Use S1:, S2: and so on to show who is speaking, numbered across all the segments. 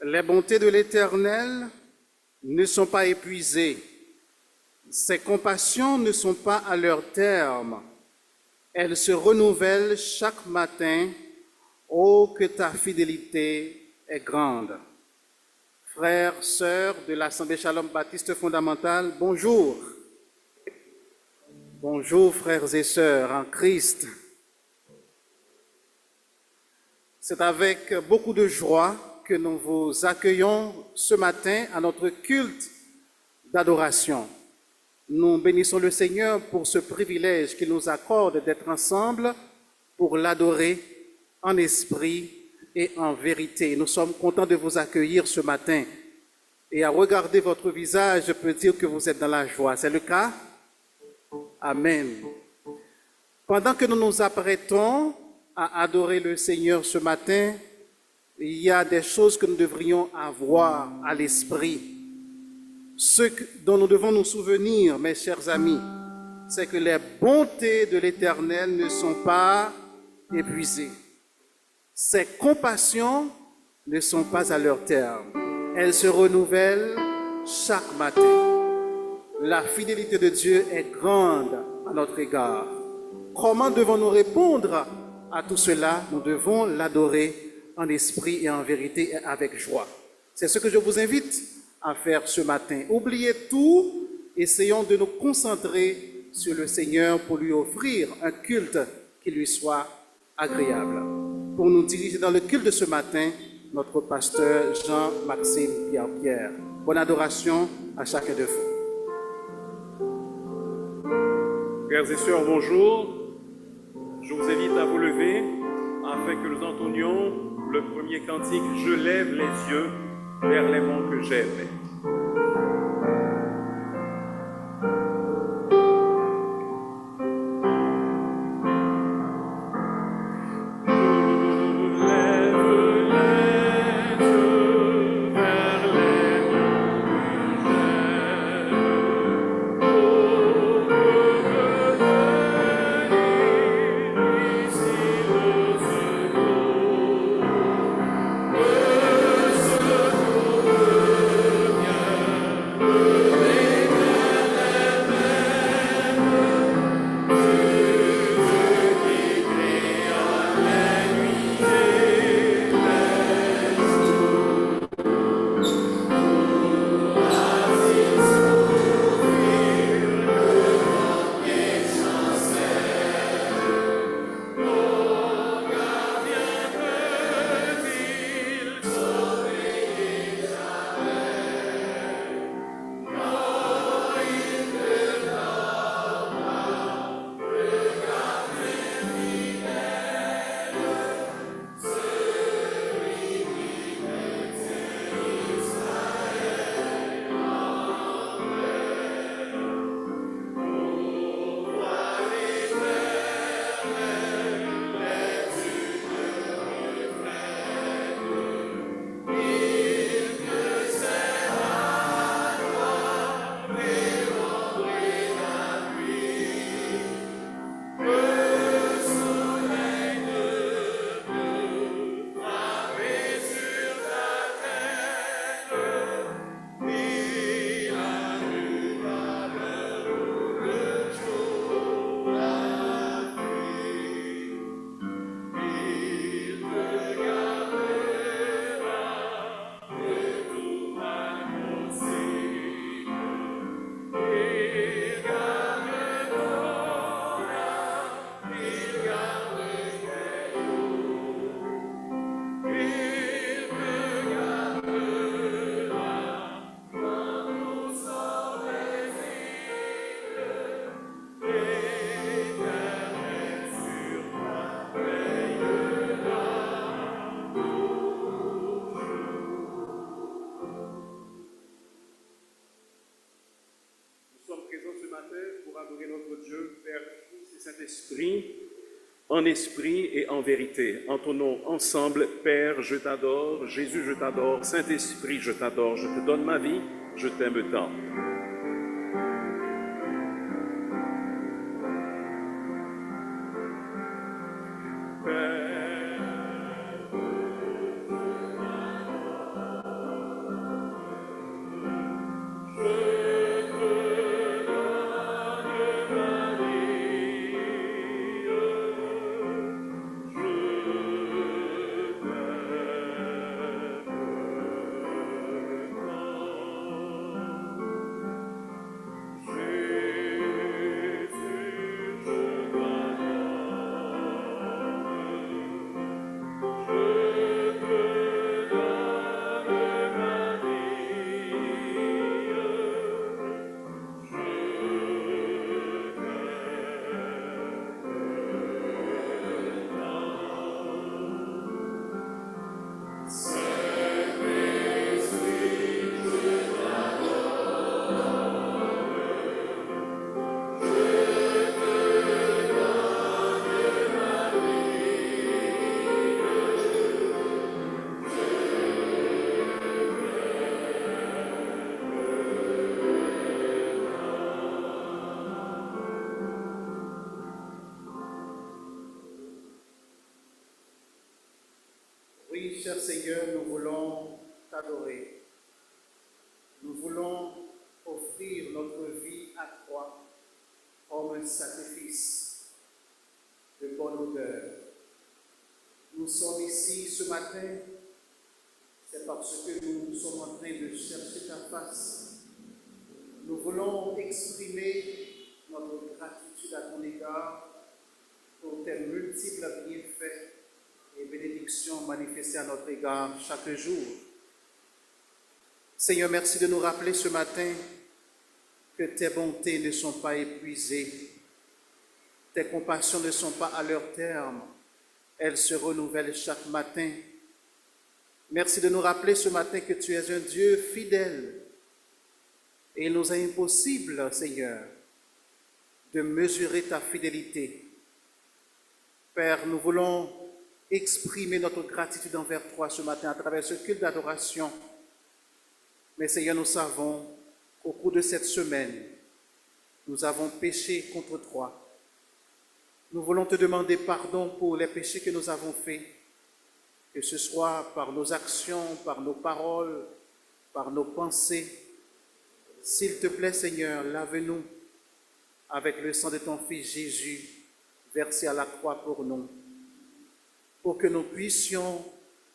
S1: Les bontés de l'Éternel ne sont pas épuisées. Ses compassions ne sont pas à leur terme. Elles se renouvellent chaque matin. Oh, que ta fidélité est grande. Frères, sœurs de l'Assemblée Shalom Baptiste Fondamentale, bonjour. Bonjour, frères et sœurs en Christ. C'est avec beaucoup de joie que nous vous accueillons ce matin à notre culte d'adoration. Nous bénissons le Seigneur pour ce privilège qu'il nous accorde d'être ensemble pour l'adorer en esprit et en vérité. Nous sommes contents de vous accueillir ce matin. Et à regarder votre visage, je peux dire que vous êtes dans la joie. C'est le cas? Amen. Pendant que nous nous apprêtons à adorer le Seigneur ce matin, il y a des choses que nous devrions avoir à l'esprit. Ce dont nous devons nous souvenir, mes chers amis, c'est que les bontés de l'Éternel ne sont pas épuisées. Ses compassions ne sont pas à leur terme. Elles se renouvellent chaque matin. La fidélité de Dieu est grande à notre égard. Comment devons-nous répondre à tout cela? Nous devons l'adorer en esprit et en vérité et avec joie. C'est ce que je vous invite à faire ce matin. Oubliez tout, essayons de nous concentrer sur le Seigneur pour lui offrir un culte qui lui soit agréable. Pour nous diriger dans le culte de ce matin, notre pasteur Jean-Maxime Pierre-Pierre. Bonne adoration à chacun de vous.
S2: Frères et sœurs, bonjour. Je vous invite à vous lever afin que nous entonnions le premier cantique « Je lève les yeux vers les monts que j'aime ». En esprit et en vérité. Entonnons ensemble, Père, je t'adore, Jésus, je t'adore, Saint-Esprit, je t'adore, je te donne ma vie, je t'aime tant. Père,
S1: cher Seigneur, nous voulons t'adorer. Nous voulons offrir notre vie à toi comme un sacrifice de bonne odeur. Nous sommes ici ce matin, c'est parce que nous sommes en train de chercher ta face. Nous voulons exprimer notre gratitude à ton égard pour tes multiples bienfaits et bénédictions manifestées à notre égard chaque jour. Seigneur, merci de nous rappeler ce matin que tes bontés ne sont pas épuisées, tes compassions ne sont pas à leur terme, elles se renouvellent chaque matin. Merci de nous rappeler ce matin que tu es un Dieu fidèle et il nous est impossible, Seigneur, de mesurer ta fidélité. Père, nous voulons exprimer notre gratitude envers toi ce matin à travers ce culte d'adoration. Mais Seigneur, nous savons qu'au cours de cette semaine, nous avons péché contre toi. Nous voulons te demander pardon pour les péchés que nous avons faits, que ce soit par nos actions, par nos paroles, par nos pensées. S'il te plaît, Seigneur, lave-nous avec le sang de ton Fils Jésus, versé à la croix pour nous, pour que nous puissions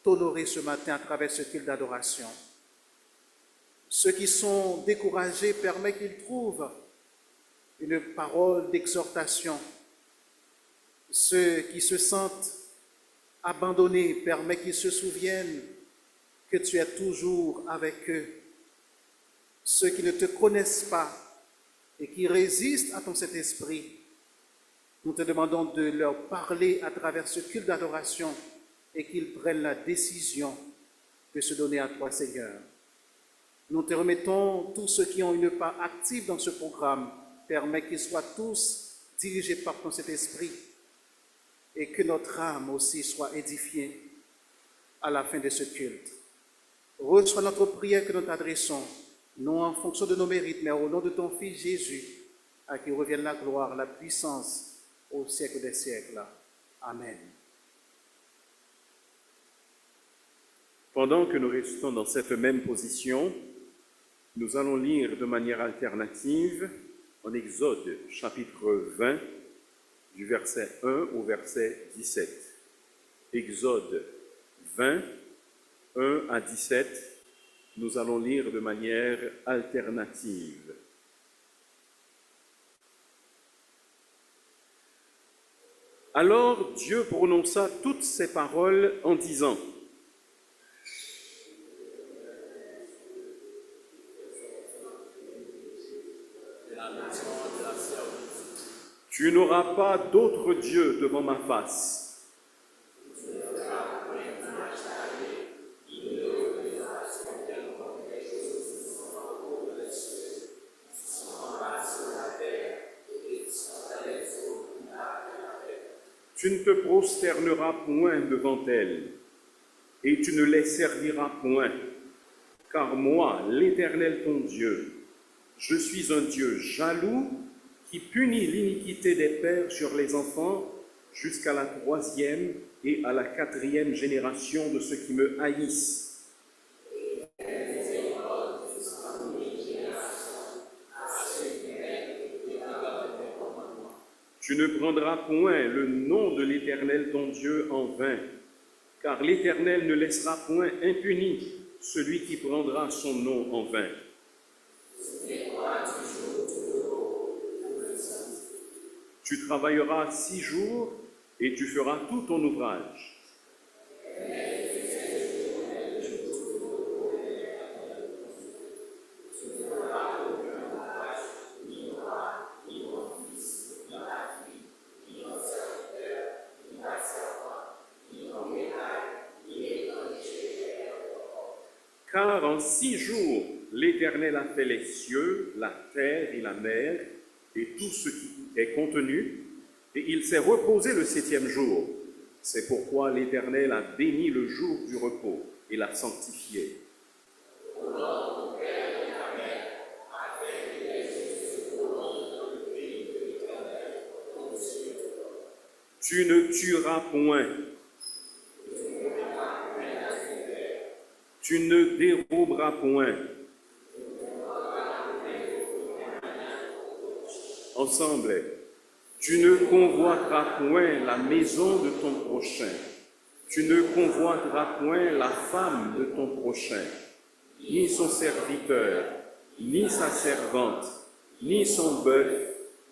S1: t'honorer ce matin à travers ce culte d'adoration. Ceux qui sont découragés, permets qu'ils trouvent une parole d'exhortation. Ceux qui se sentent abandonnés, permets qu'ils se souviennent que tu es toujours avec eux. Ceux qui ne te connaissent pas et qui résistent à ton Saint-Esprit, nous te demandons de leur parler à travers ce culte d'adoration et qu'ils prennent la décision de se donner à toi, Seigneur. Nous te remettons tous ceux qui ont une part active dans ce programme. Permets qu'ils soient tous dirigés par ton Saint-Esprit et que notre âme aussi soit édifiée à la fin de ce culte. Reçois notre prière que nous t'adressons, non en fonction de nos mérites, mais au nom de ton Fils Jésus, à qui revienne la gloire, la puissance au siècle des siècles. Amen.
S2: Pendant que nous restons dans cette même position, nous allons lire de manière alternative en Exode chapitre 20, du verset 1 au verset 17. Exode 20, 1 à 17, nous allons lire de manière alternative. Alors Dieu prononça toutes ces paroles en disant : Tu n'auras pas d'autre Dieu devant ma face. Tu ne te prosterneras point devant elles, et tu ne les serviras point, car moi, l'Éternel ton Dieu, je suis un Dieu jaloux, qui punit l'iniquité des pères sur les enfants jusqu'à la 3e et à la 4e génération de ceux qui me haïssent. Tu ne prendras point le nom de l'Éternel ton Dieu en vain, car l'Éternel ne laissera point impuni celui qui prendra son nom en vain. Tu travailleras 6 jours et tu feras tout ton ouvrage. Car en 6 jours, l'Éternel a fait les cieux, la terre et la mer, et tout ce qui est contenu, et il s'est reposé le 7e jour. C'est pourquoi l'Éternel a béni le jour du repos et l'a sanctifié. Tu ne tueras point. Tu ne déroberas point. Ensemble, tu ne convoiteras point la maison de ton prochain. Tu ne convoiteras point la femme de ton prochain, ni son serviteur, ni sa servante, ni son bœuf,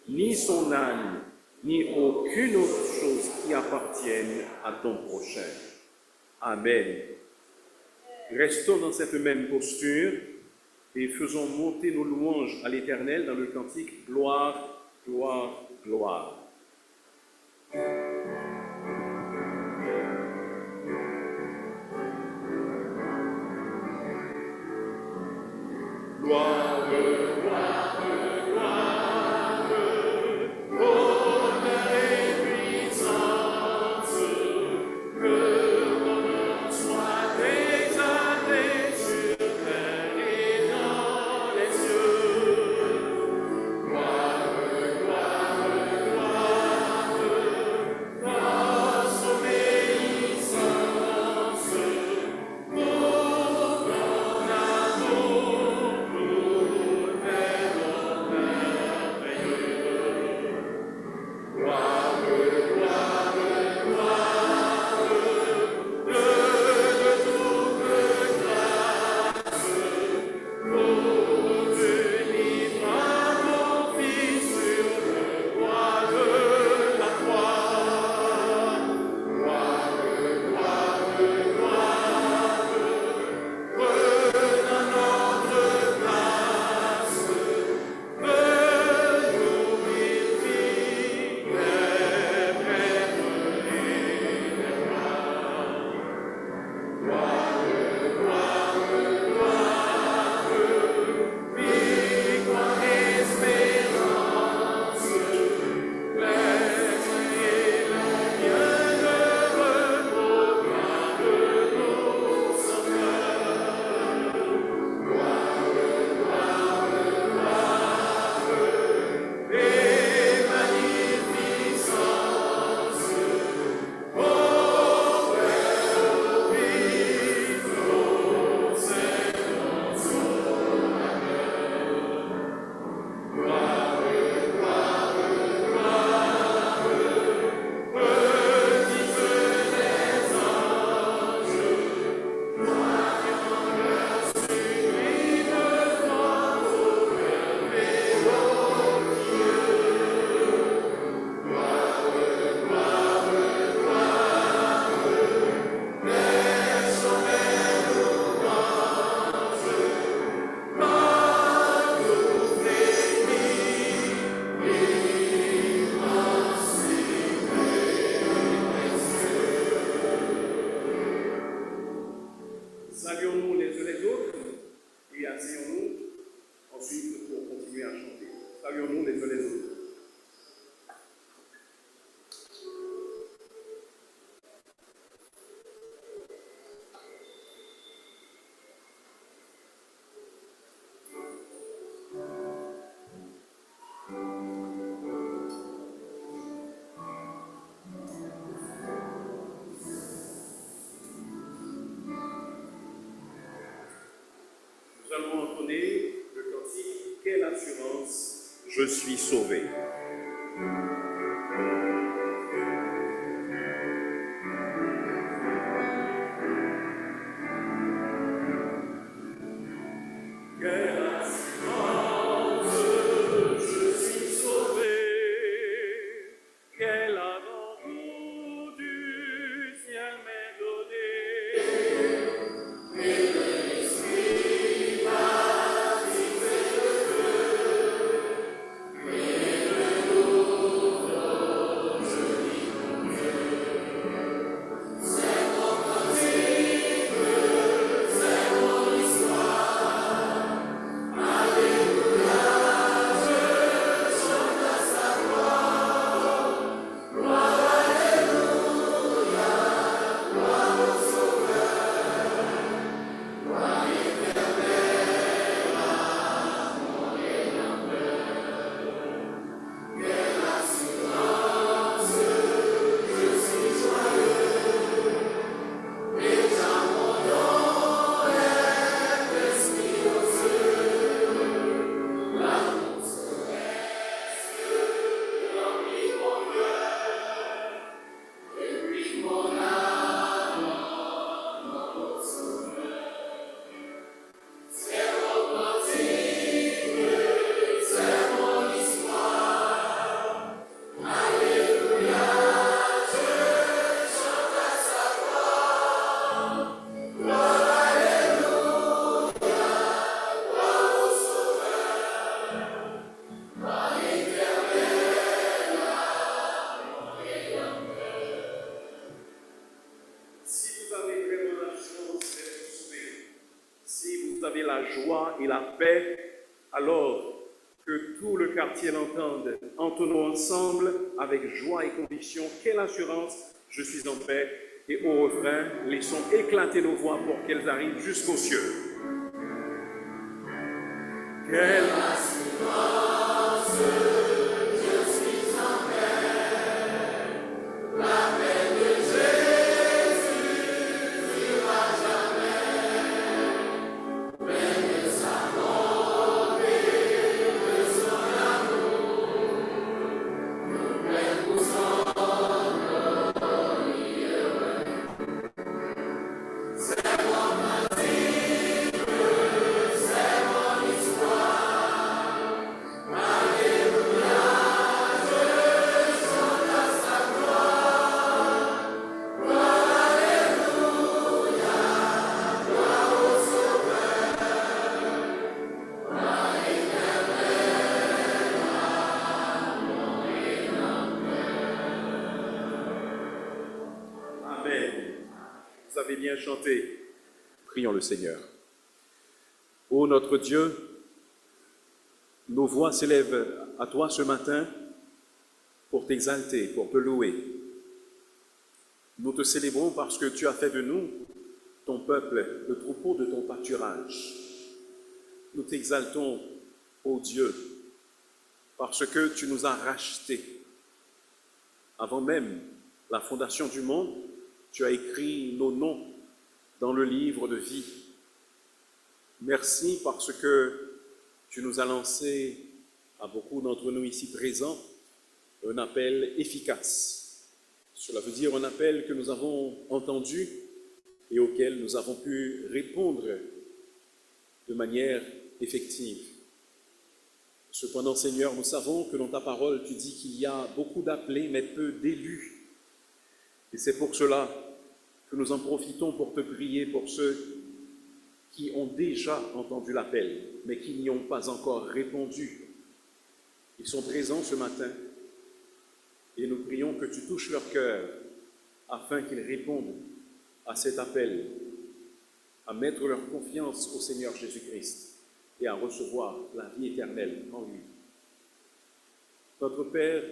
S2: ni son âne, ni aucune autre chose qui appartienne à ton prochain. Amen. Restons dans cette même posture et faisons monter nos louanges à l'Éternel dans le cantique « Gloire, gloire, gloire ». Gloire, gloire, gloire, honneur et puissance, que ton nom soit exalté sur terre et dans les cieux. Gloire, gloire, gloire, grâce, obéissance, pour ton amour. Saluons-nous les uns les autres et asseyons-nous ensuite pour continuer à chanter. Saluons-nous les uns les autres. Nous allons entonner le cantique « Quelle assurance, je suis sauvé ». Quelle assurance, je suis sauvé, quel amour du ciel m'est donné. Nous vous avez la joie et la paix, alors que tout le quartier l'entende. Entonnons ensemble avec joie et conviction. Quelle assurance, je suis en paix. Et au refrain, laissons éclater nos voix pour qu'elles arrivent jusqu'aux cieux. Quelle assurance, je suis en paix. La paix de Jésus durera jamais. Paix de sa bonté, de son amour, nous paix pour son glorieux. C'est mon principe, c'est mon histoire. Alléluia, je chante à sa gloire. Gloire, alléluia, gloire au Sauveur. Gloire éternelle à mon Rédempteur. Amen. Vous avez bien chanté. Prions le Seigneur. Ô notre Dieu, nos voix s'élèvent à toi ce matin pour t'exalter, pour te louer. Nous te célébrons parce que tu as fait de nous, ton peuple, le troupeau de ton pâturage. Nous t'exaltons, ô Dieu, parce que tu nous as rachetés. Avant même la fondation du monde, tu as écrit nos noms dans le livre de vie. Merci parce que tu nous as lancé, à beaucoup d'entre nous ici présents, un appel efficace. Cela veut dire un appel que nous avons entendu et auquel nous avons pu répondre de manière effective. Cependant, Seigneur, nous savons que dans ta parole, tu dis qu'il y a beaucoup d'appelés, mais peu d'élus. Et c'est pour cela que nous en profitons pour te prier pour ceux qui ont déjà entendu l'appel, mais qui n'y ont pas encore répondu. Ils sont présents ce matin et nous prions que tu touches leur cœur afin qu'ils répondent à cet appel, à mettre leur confiance au Seigneur Jésus-Christ et à recevoir la vie éternelle en lui. Notre Père,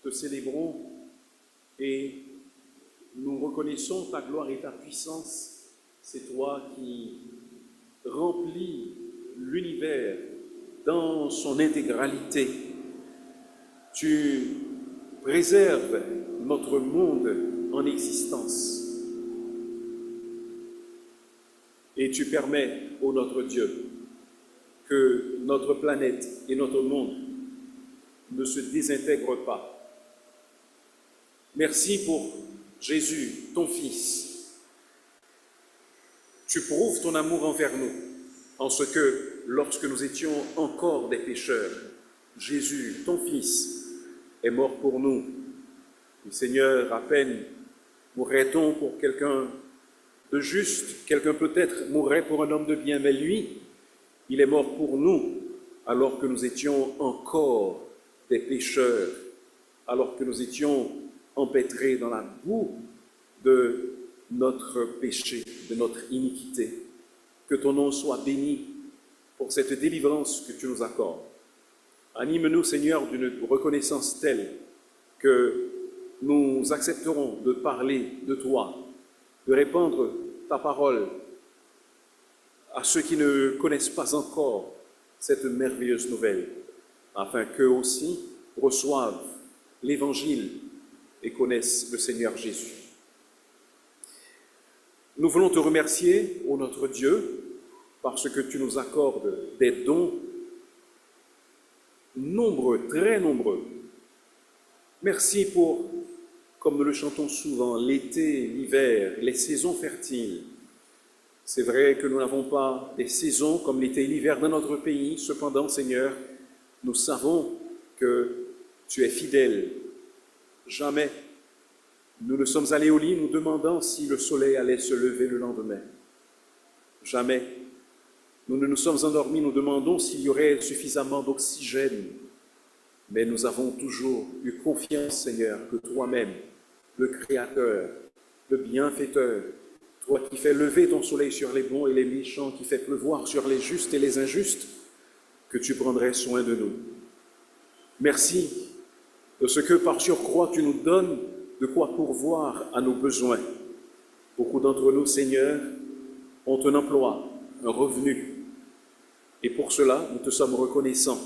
S2: te célébrons et nous reconnaissons ta gloire et ta puissance. C'est toi qui remplis l'univers dans son intégralité. Tu préserves notre monde en existence. Et tu permets, ô notre Dieu, que notre planète et notre monde ne se désintègrent pas. Merci pour Jésus, ton Fils. Tu prouves ton amour envers nous, en ce que, lorsque nous étions encore des pécheurs, Jésus, ton Fils, est mort pour nous. Et Seigneur, à peine mourrait-on pour quelqu'un de juste, quelqu'un peut-être mourrait pour un homme de bien, mais lui, il est mort pour nous, alors que nous étions encore des pécheurs, alors que nous étions empêtrés dans la boue de notre péché, de notre iniquité. Que ton nom soit béni pour cette délivrance que tu nous accordes. Anime-nous, Seigneur, d'une reconnaissance telle que nous accepterons de parler de toi, de répandre ta parole à ceux qui ne connaissent pas encore cette merveilleuse nouvelle, afin qu'eux aussi reçoivent l'Évangile et connaissent le Seigneur Jésus. Nous voulons te remercier, ô notre Dieu, parce que tu nous accordes des dons nombreux, très nombreux. Merci pour, comme nous le chantons souvent, l'été, l'hiver, les saisons fertiles. C'est vrai que nous n'avons pas des saisons comme l'été et l'hiver dans notre pays. Cependant, Seigneur, nous savons que tu es fidèle. Jamais nous ne sommes allés au lit nous demandant si le soleil allait se lever le lendemain. Jamais nous ne nous sommes endormis nous demandons s'il y aurait suffisamment d'oxygène. Mais nous avons toujours eu confiance, Seigneur, que toi-même, le Créateur, le Bienfaiteur, toi qui fais lever ton soleil sur les bons et les méchants, qui fais pleuvoir sur les justes et les injustes, que tu prendrais soin de nous. Merci de ce que par surcroît tu nous donnes de quoi pourvoir à nos besoins. Beaucoup d'entre nous, Seigneur, ont un emploi, un revenu, et pour cela, nous te sommes reconnaissants.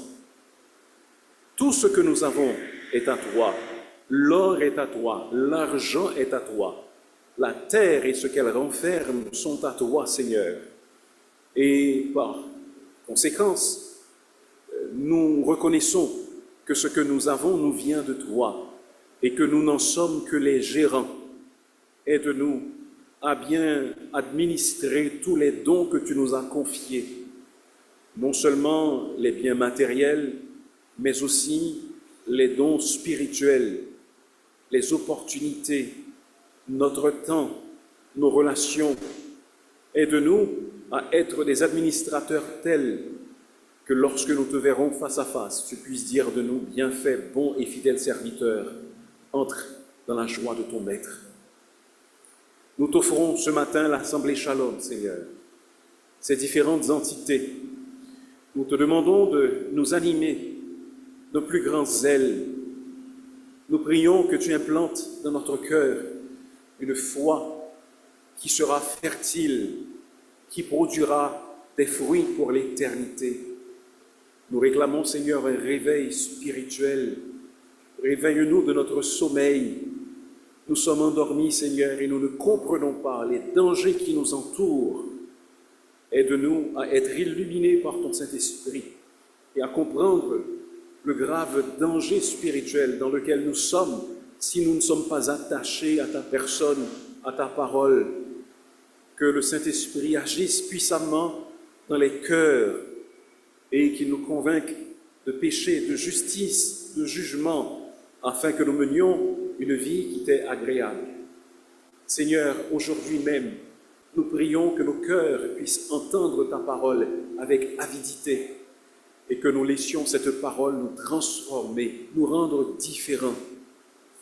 S2: Tout ce que nous avons est à toi. L'or est à toi, l'argent est à toi. La terre et ce qu'elle renferme sont à toi, Seigneur. Et par conséquence, nous reconnaissons que ce que nous avons nous vient de toi et que nous n'en sommes que les gérants. Aide-nous à bien administrer tous les dons que tu nous as confiés, non seulement les biens matériels, mais aussi les dons spirituels, les opportunités, notre temps, nos relations. Aide-nous à être des administrateurs tels que lorsque nous te verrons face à face, tu puisses dire de nous, bien fait, bon et fidèle serviteur, entre dans la joie de ton maître. Nous t'offrons ce matin l'Assemblée Shalom, Seigneur, ces différentes entités. Nous te demandons de nous animer de plus grands zèles. Nous prions que tu implantes dans notre cœur une foi qui sera fertile, qui produira des fruits pour l'éternité. Nous réclamons, Seigneur, un réveil spirituel. Réveille-nous de notre sommeil. Nous sommes endormis, Seigneur, et nous ne comprenons pas les dangers qui nous entourent. Aide-nous à être illuminés par ton Saint-Esprit et à comprendre le grave danger spirituel dans lequel nous sommes si nous ne sommes pas attachés à ta personne, à ta parole. Que le Saint-Esprit agisse puissamment dans les cœurs et qu'il nous convainque de péché, de justice, de jugement, afin que nous menions une vie qui t'est agréable. Seigneur, aujourd'hui même, nous prions que nos cœurs puissent entendre ta parole avec avidité et que nous laissions cette parole nous transformer, nous rendre différents.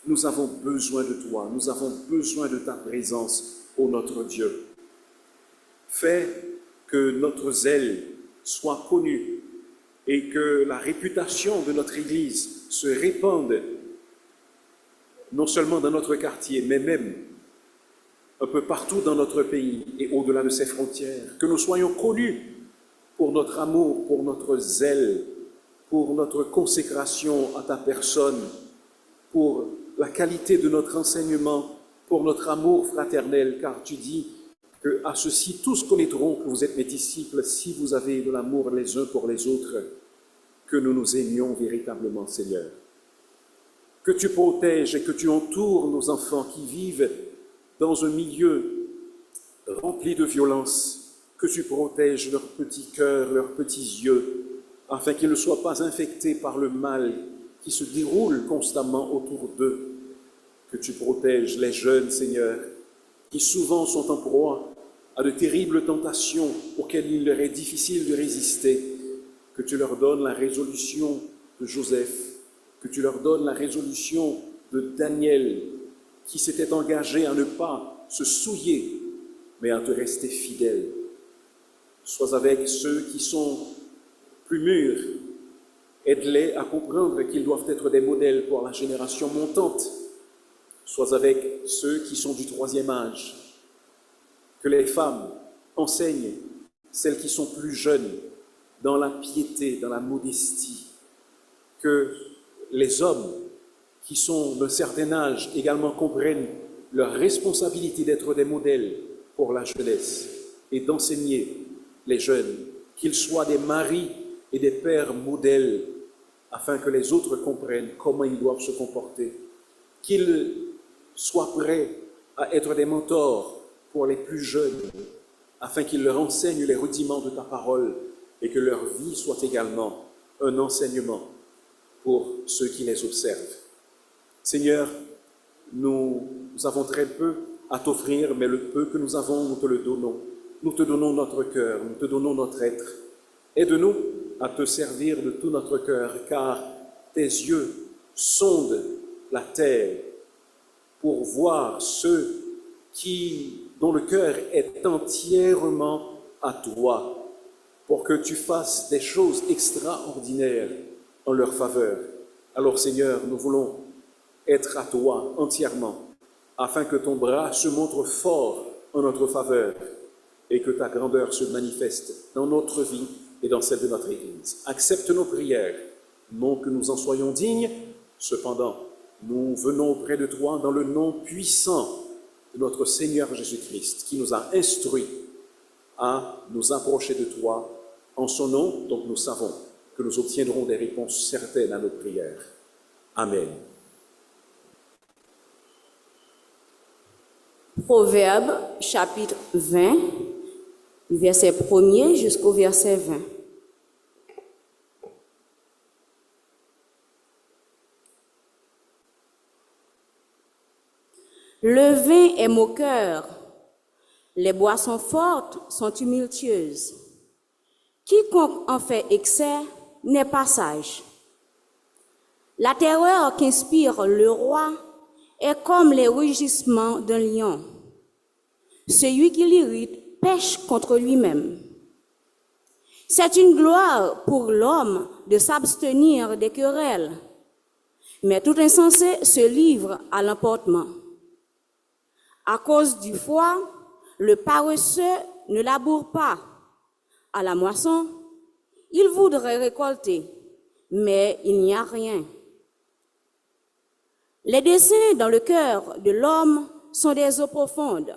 S2: Nous avons besoin de toi, nous avons besoin de ta présence, ô notre Dieu. Fais que notre zèle soit connu et que la réputation de notre Église se répande, non seulement dans notre quartier, mais même un peu partout dans notre pays et au-delà de ses frontières. Que nous soyons connus pour notre amour, pour notre zèle, pour notre consécration à ta personne, pour la qualité de notre enseignement, pour notre amour fraternel, car tu dis qu'à ceci tous connaîtront que vous êtes mes disciples si vous avez de l'amour les uns pour les autres, que nous nous aimions véritablement, Seigneur. Que tu protèges et que tu entoures nos enfants qui vivent dans un milieu rempli de violence, que tu protèges leurs petits cœurs, leurs petits yeux, afin qu'ils ne soient pas infectés par le mal qui se déroule constamment autour d'eux. Que tu protèges les jeunes, Seigneur, qui souvent sont en proie à de terribles tentations auxquelles il leur est difficile de résister. Que tu leur donnes la résolution de Joseph, que tu leur donnes la résolution de Daniel, qui s'était engagé à ne pas se souiller, mais à te rester fidèle. Sois avec ceux qui sont plus mûrs, aide-les à comprendre qu'ils doivent être des modèles pour la génération montante. Sois avec ceux qui sont du troisième âge. Que les femmes enseignent celles qui sont plus jeunes dans la piété, dans la modestie. Que les hommes qui sont d'un certain âge également comprennent leur responsabilité d'être des modèles pour la jeunesse et d'enseigner les jeunes, qu'ils soient des maris et des pères modèles, afin que les autres comprennent comment ils doivent se comporter, qu'ils soient prêts à être des mentors pour les plus jeunes, afin qu'ils leur enseignent les rudiments de ta parole et que leur vie soit également un enseignement pour ceux qui les observent. Seigneur, nous avons très peu à t'offrir, mais le peu que nous avons, nous te le donnons. Nous te donnons notre cœur, nous te donnons notre être. Aide-nous à te servir de tout notre cœur, car tes yeux sondent la terre pour voir ceux qui,
S3: dont le cœur est entièrement à toi, pour que tu fasses des choses extraordinaires en leur faveur. Alors Seigneur, nous voulons être à toi entièrement, afin que ton bras se montre fort en notre faveur et que ta grandeur se manifeste dans notre vie et dans celle de notre Église. Accepte nos prières, non que nous en soyons dignes, cependant, nous venons auprès de toi dans le nom puissant de notre Seigneur Jésus-Christ, qui nous a instruits à nous approcher de toi en son nom, donc nous savons que nous obtiendrons des réponses certaines à nos prières. Amen.
S4: Proverbe, chapitre 20, du verset 1er jusqu'au verset 20. Le vin est moqueur, les boissons fortes sont tumultueuses. Quiconque en fait excès n'est pas sage. La terreur qu'inspire le roi est comme les rugissements d'un lion. Celui qui l'irrite pêche contre lui-même. C'est une gloire pour l'homme de s'abstenir des querelles, mais tout insensé se livre à l'emportement. À cause du froid, le paresseux ne laboure pas. À la moisson, il voudrait récolter, mais il n'y a rien. Les desseins dans le cœur de l'homme sont des eaux profondes,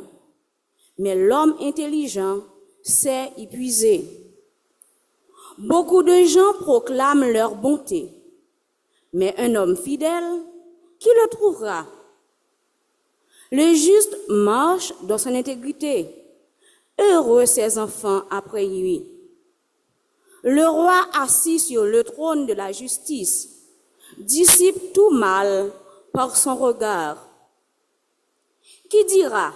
S4: mais l'homme intelligent sait y puiser. Beaucoup de gens proclament leur bonté, mais un homme fidèle, qui le trouvera? Le juste marche dans son intégrité. Heureux ses enfants après lui. Le roi assis sur le trône de la justice dissipe tout mal par son regard. Qui dira,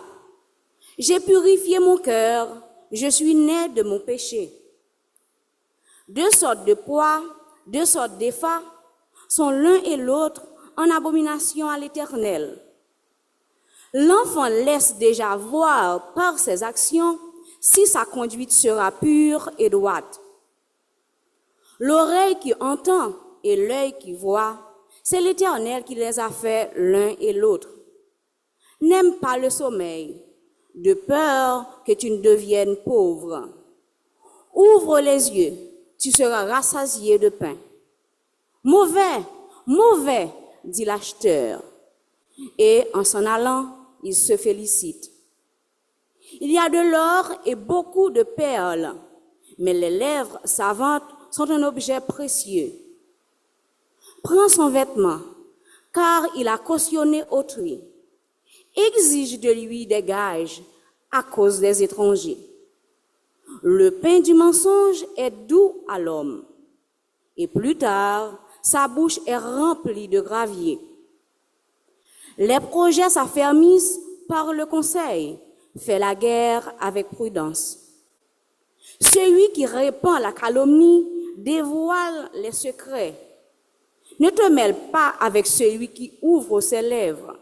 S4: j'ai purifié mon cœur, je suis né de mon péché. Deux sortes de poids, deux sortes d'effats sont l'un et l'autre en abomination à l'Éternel. L'enfant laisse déjà voir par ses actions si sa conduite sera pure et droite. L'oreille qui entend et l'œil qui voit, c'est l'Éternel qui les a fait l'un et l'autre. N'aime pas le sommeil, de peur que tu ne deviennes pauvre. Ouvre les yeux, tu seras rassasié de pain. Mauvais, mauvais, dit l'acheteur. Et en s'en allant, il se félicite. Il y a de l'or et beaucoup de perles, mais les lèvres savantes sont un objet précieux. Prends son vêtement, car il a cautionné autrui. Exige de lui des gages à cause des étrangers. Le pain du mensonge est doux à l'homme, et plus tard, sa bouche est remplie de gravier. Les projets s'affermissent par le conseil, fait la guerre avec prudence. Celui qui répand la calomnie dévoile les secrets. Ne te mêle pas avec celui qui ouvre ses lèvres.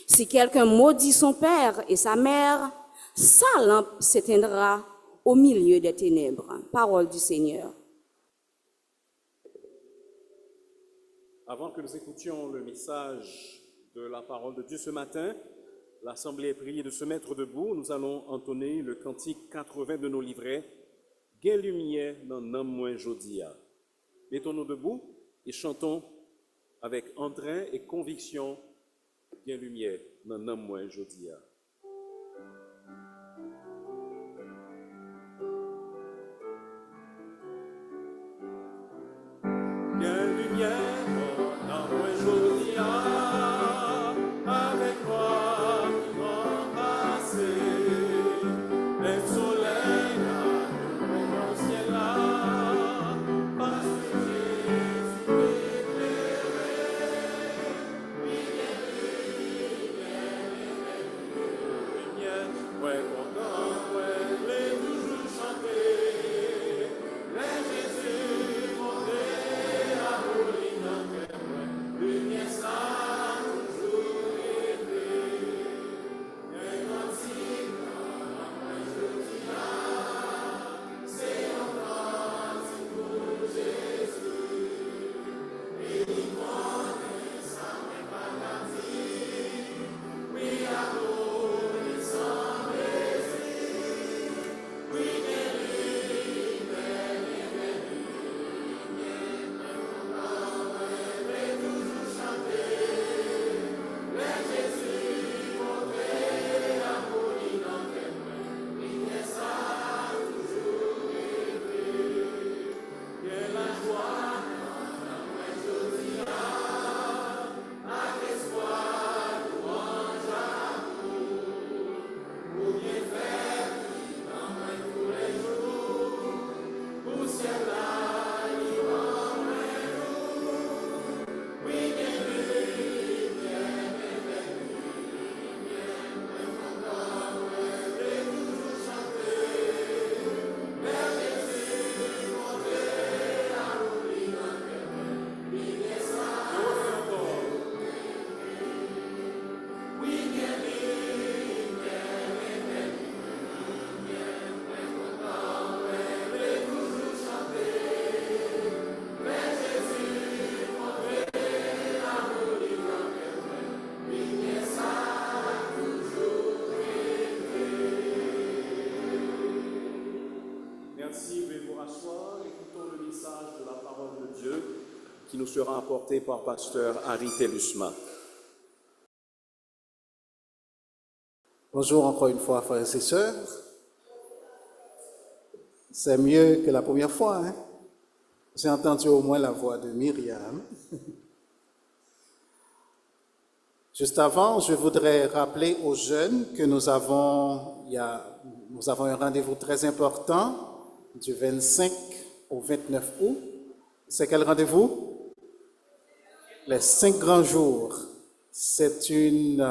S4: Si quelqu'un maudit son père et sa mère, sa lampe s'éteindra au milieu des ténèbres. Parole du Seigneur.
S3: Avant que nous écoutions le message de la parole de Dieu ce matin, l'Assemblée est priée de se mettre debout. Nous allons entonner le cantique 80 de nos livrets. Gain lumière dans nom moins jodia. Mettons-nous debout et chantons avec entrain et conviction. Gain lumière dans nom moins jodia. Gain lumière. Merci, veuillez vous rasseoir. Écoutons le message de la parole de Dieu qui nous sera apporté par pasteur Harry Tellusma.
S1: Bonjour encore une fois, frères et sœurs. C'est mieux que la première fois, hein? J'ai entendu au moins la voix de Myriam. Juste avant, je voudrais rappeler aux jeunes que nous avons un rendez-vous très important du 25 au 29 août. C'est quel rendez-vous? Les 5 grands jours. C'est une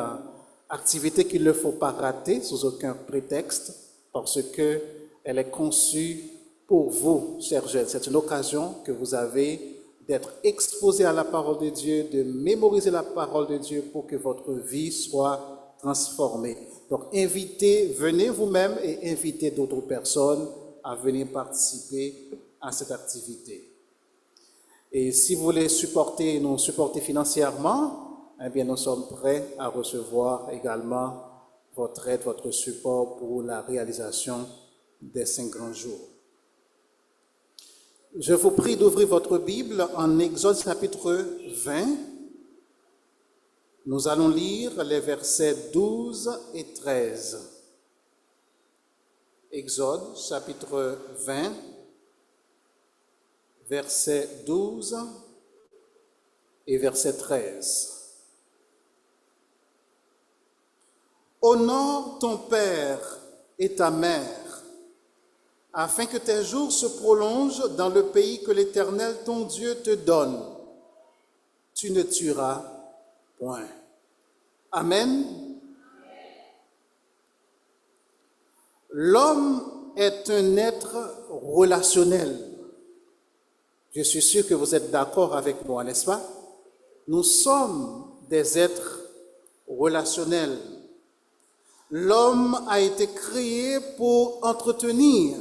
S1: activité qu'il ne faut pas rater sous aucun prétexte parce qu'elle est conçue pour vous, chers jeunes. C'est une occasion que vous avez d'être exposé à la parole de Dieu, de mémoriser la parole de Dieu pour que votre vie soit transformée. Donc, venez vous-même et invitez d'autres personnes à venir participer à cette activité. Et si vous voulez nous supporter financièrement, eh bien, nous sommes prêts à recevoir également votre aide, votre support pour la réalisation des 5 grands jours. Je vous prie d'ouvrir votre Bible en Exode chapitre 20. Nous allons lire les versets 12 et 13. Exode chapitre 20, versets 12 et verset 13. Honore ton père et ta mère, afin que tes jours se prolongent dans le pays que l'Éternel ton Dieu te donne. Tu ne tueras point. Amen. L'homme est un être relationnel. Je suis sûr que vous êtes d'accord avec moi, n'est-ce pas? Nous sommes des êtres relationnels. L'homme a été créé pour entretenir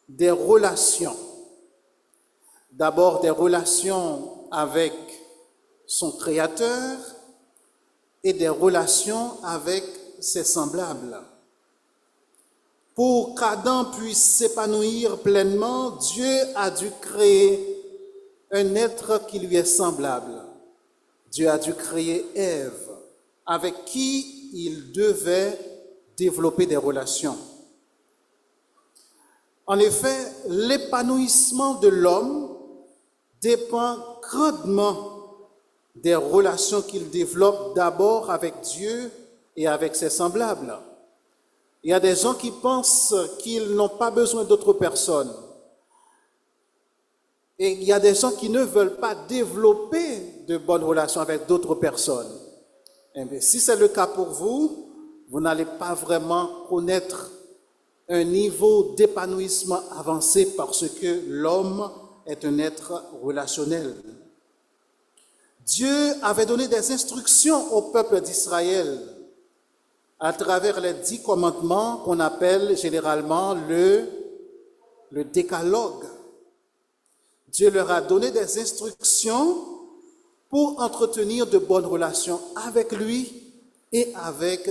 S1: des relations. D'abord des relations avec son Créateur et des relations avec ses semblables. Pour qu'Adam puisse s'épanouir pleinement, Dieu a dû créer un être qui lui est semblable. Dieu a dû créer Ève, avec qui il devait développer des relations. En effet, l'épanouissement de l'homme dépend grandement des relations qu'il développe d'abord avec Dieu et avec ses semblables. Il y a des gens qui pensent qu'ils n'ont pas besoin d'autres personnes. Et il y a des gens qui ne veulent pas développer de bonnes relations avec d'autres personnes. Et bien, si c'est le cas pour vous, vous n'allez pas vraiment connaître un niveau d'épanouissement avancé parce que l'homme est un être relationnel. Dieu avait donné des instructions au peuple d'Israël à travers les 10 commandements qu'on appelle généralement le décalogue. Dieu leur a donné des instructions pour entretenir de bonnes relations avec lui et avec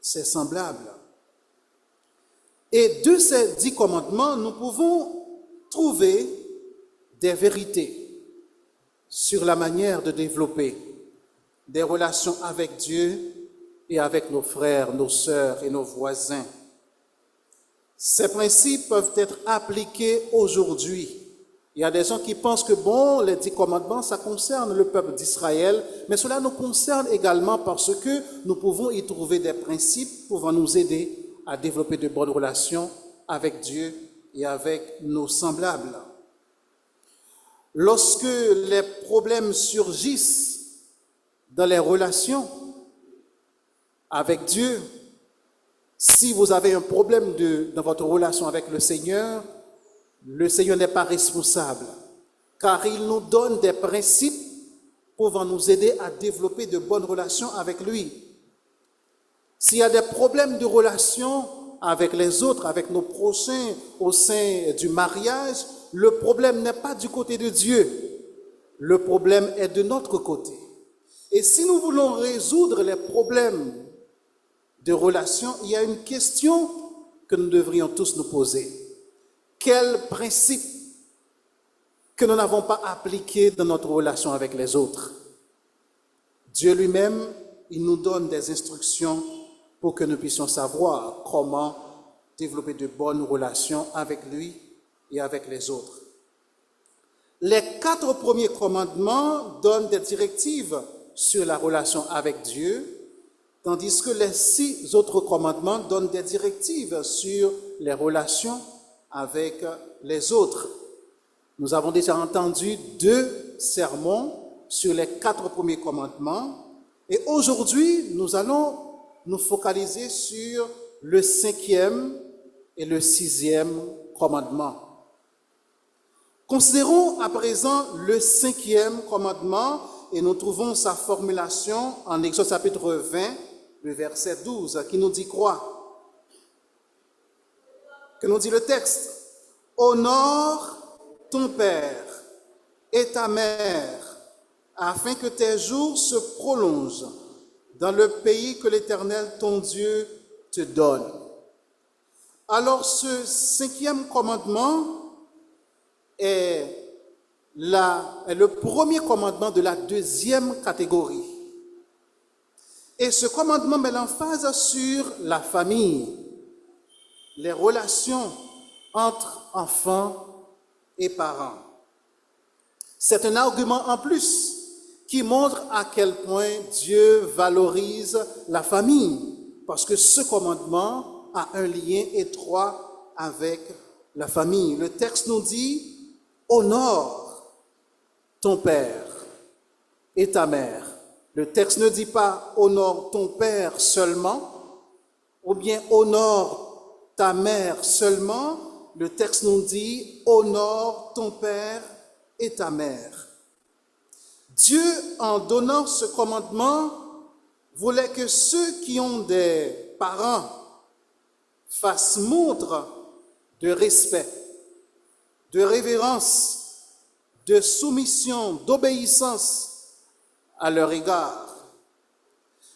S1: ses semblables. Et de ces 10 commandements, nous pouvons trouver des vérités sur la manière de développer des relations avec Dieu et avec nos frères, nos sœurs et nos voisins. Ces principes peuvent être appliqués aujourd'hui. Il y a des gens qui pensent que, les 10 commandements, ça concerne le peuple d'Israël, mais cela nous concerne également parce que nous pouvons y trouver des principes pouvant nous aider à développer de bonnes relations avec Dieu et avec nos semblables. Lorsque les problèmes surgissent dans les relations avec Dieu, si vous avez un problème dans votre relation avec le Seigneur n'est pas responsable, car il nous donne des principes pouvant nous aider à développer de bonnes relations avec lui. S'il y a des problèmes de relation avec les autres, avec nos prochains au sein du mariage, le problème n'est pas du côté de Dieu. Le problème est de notre côté. Et si nous voulons résoudre les problèmes de relation, il y a une question que nous devrions tous nous poser. quel principe que nous n'avons pas appliqué dans notre relation avec les autres. Dieu lui-même, il nous donne des instructions pour que nous puissions savoir comment développer de bonnes relations avec lui et avec les autres. Les 4 premiers commandements donnent des directives sur la relation avec Dieu, tandis que les 6 autres commandements donnent des directives sur les relations avec les autres. Nous avons déjà entendu 2 sermons sur les 4 premiers commandements et aujourd'hui, nous allons nous focaliser sur le 5e et le 6e commandement. Considérons à présent le 5e commandement et nous trouvons sa formulation en Exode chapitre 20, le verset 12, qui nous dit quoi? Que nous dit le texte? Honore ton père et ta mère, afin que tes jours se prolongent dans le pays que l'Éternel, ton Dieu, te donne. Alors, ce 5e commandement est le premier commandement de la 2e catégorie. Et ce commandement met l'emphase sur la famille, les relations entre enfants et parents. C'est un argument en plus qui montre à quel point Dieu valorise la famille, parce que ce commandement a un lien étroit avec la famille. Le texte nous dit « Honore ton père et ta mère ». Le texte ne dit pas « Honore ton père seulement » ou bien « Honore ta mère seulement ». Le texte nous dit « Honore ton père et ta mère ». Dieu, en donnant ce commandement, voulait que ceux qui ont des parents fassent montre de respect, de révérence, de soumission, d'obéissance à leur égard.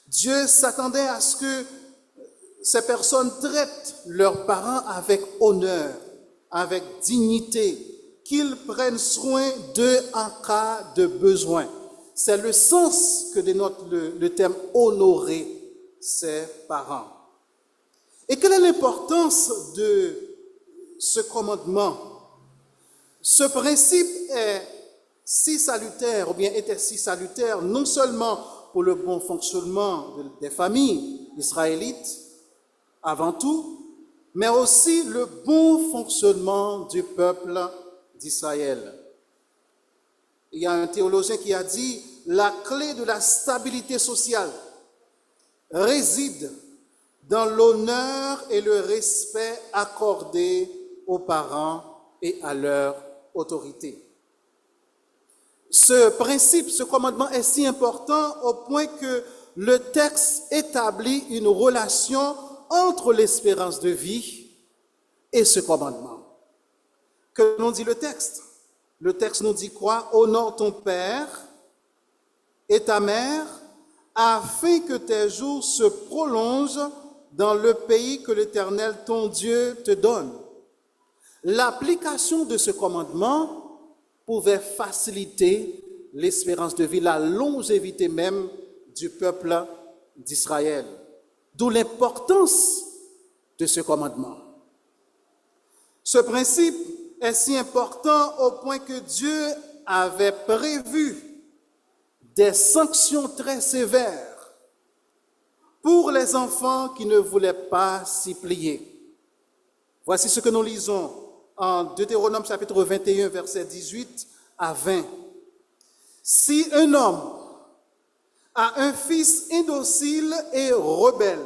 S1: Dieu s'attendait à ce que ces personnes traitent leurs parents avec honneur, avec dignité, qu'ils prennent soin d'eux en cas de besoin. C'est le sens que dénote le terme « honorer ses parents ». Et quelle est l'importance de ce commandement? Ce principe est si salutaire, ou bien était si salutaire, non seulement pour le bon fonctionnement des familles israélites, avant tout, mais aussi le bon fonctionnement du peuple d'Israël. Il y a un théologien qui a dit « La clé de la stabilité sociale réside dans l'honneur et le respect accordés aux parents et à leur autorité. » Ce principe, ce commandement est si important au point que le texte établit une relation entre l'espérance de vie et ce commandement. Que nous dit le texte? Le texte nous dit quoi? Honore ton père et ta mère, afin que tes jours se prolongent dans le pays que l'Éternel, ton Dieu, te donne. L'application de ce commandement pouvait faciliter l'espérance de vie, la longévité même du peuple d'Israël. D'où l'importance de ce commandement. Ce principe est si important au point que Dieu avait prévu des sanctions très sévères pour les enfants qui ne voulaient pas s'y plier. Voici ce que nous lisons en Deutéronome chapitre 21, versets 18 à 20. Si un homme a un fils indocile et rebelle,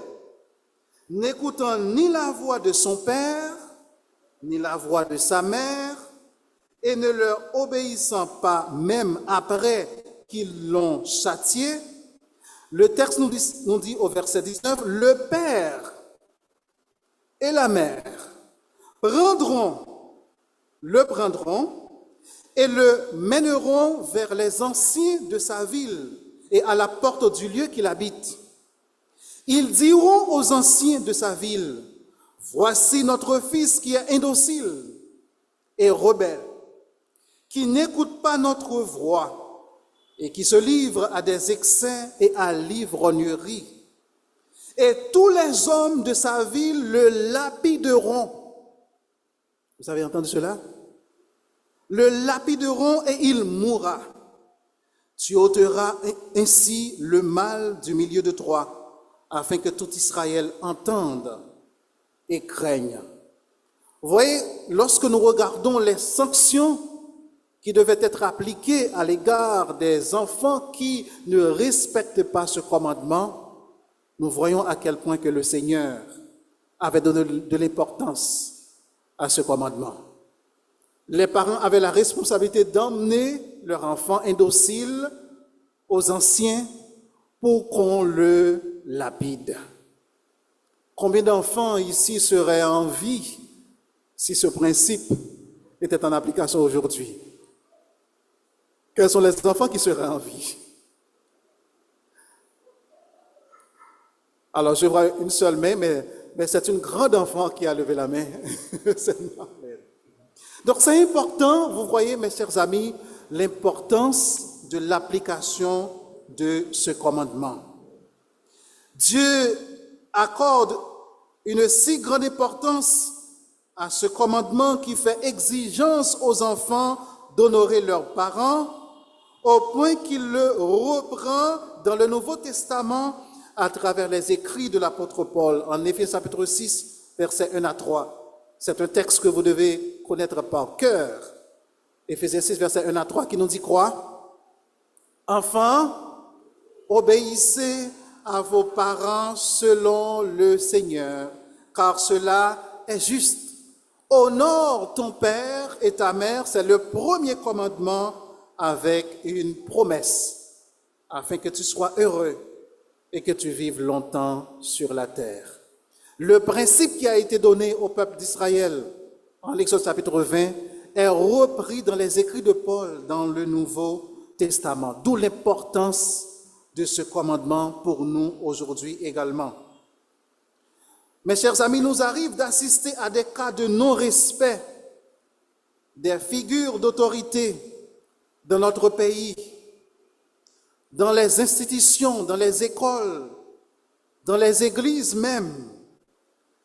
S1: n'écoutant ni la voix de son père, ni la voix de sa mère, et ne leur obéissant pas même après qu'ils l'ont châtié, le texte nous dit au verset 19, le père et la mère le prendront et le mèneront vers les anciens de sa ville et à la porte du lieu qu'il habite. Ils diront aux anciens de sa ville, « Voici notre fils qui est indocile et rebelles, qui n'écoutent pas notre voix et qui se livrent à des excès et à l'ivrognerie. Et tous les hommes de sa ville le lapideront. Vous avez entendu cela? Le lapideront et il mourra. Tu ôteras ainsi le mal du milieu de toi, afin que tout Israël entende et craigne. Vous voyez, lorsque nous regardons les sanctions qui devaient être appliquées à l'égard des enfants qui ne respectent pas ce commandement, nous voyons à quel point que le Seigneur avait donné de l'importance à ce commandement. Les parents avaient la responsabilité d'emmener leur enfant indocile aux anciens pour qu'on le lapide. Combien d'enfants ici seraient en vie si ce principe était en application aujourd'hui? Quels sont les enfants qui seraient en vie? Alors, je vois une seule main, mais c'est une grande enfant qui a levé la main. Donc, c'est important, vous voyez, mes chers amis, l'importance de l'application de ce commandement. Dieu accorde une si grande importance à ce commandement qui fait exigence aux enfants d'honorer leurs parents, au point qu'il le reprend dans le Nouveau Testament à travers les écrits de l'apôtre Paul, en Éphésiens chapitre 6, versets 1 à 3. C'est un texte que vous devez connaître par cœur. Éphésiens 6, verset 1 à 3, qui nous dit quoi? Enfants, obéissez à vos parents selon le Seigneur, car cela est juste. Honore ton père et ta mère, c'est le premier commandement avec une promesse, afin que tu sois heureux et que tu vives longtemps sur la terre. Le principe qui a été donné au peuple d'Israël en Exode chapitre 20 est repris dans les écrits de Paul dans le Nouveau Testament, d'où l'importance de ce commandement pour nous aujourd'hui également. Mes chers amis, nous arrive d'assister à des cas de non-respect des figures d'autorité dans notre pays, dans les institutions, dans les écoles, dans les églises même.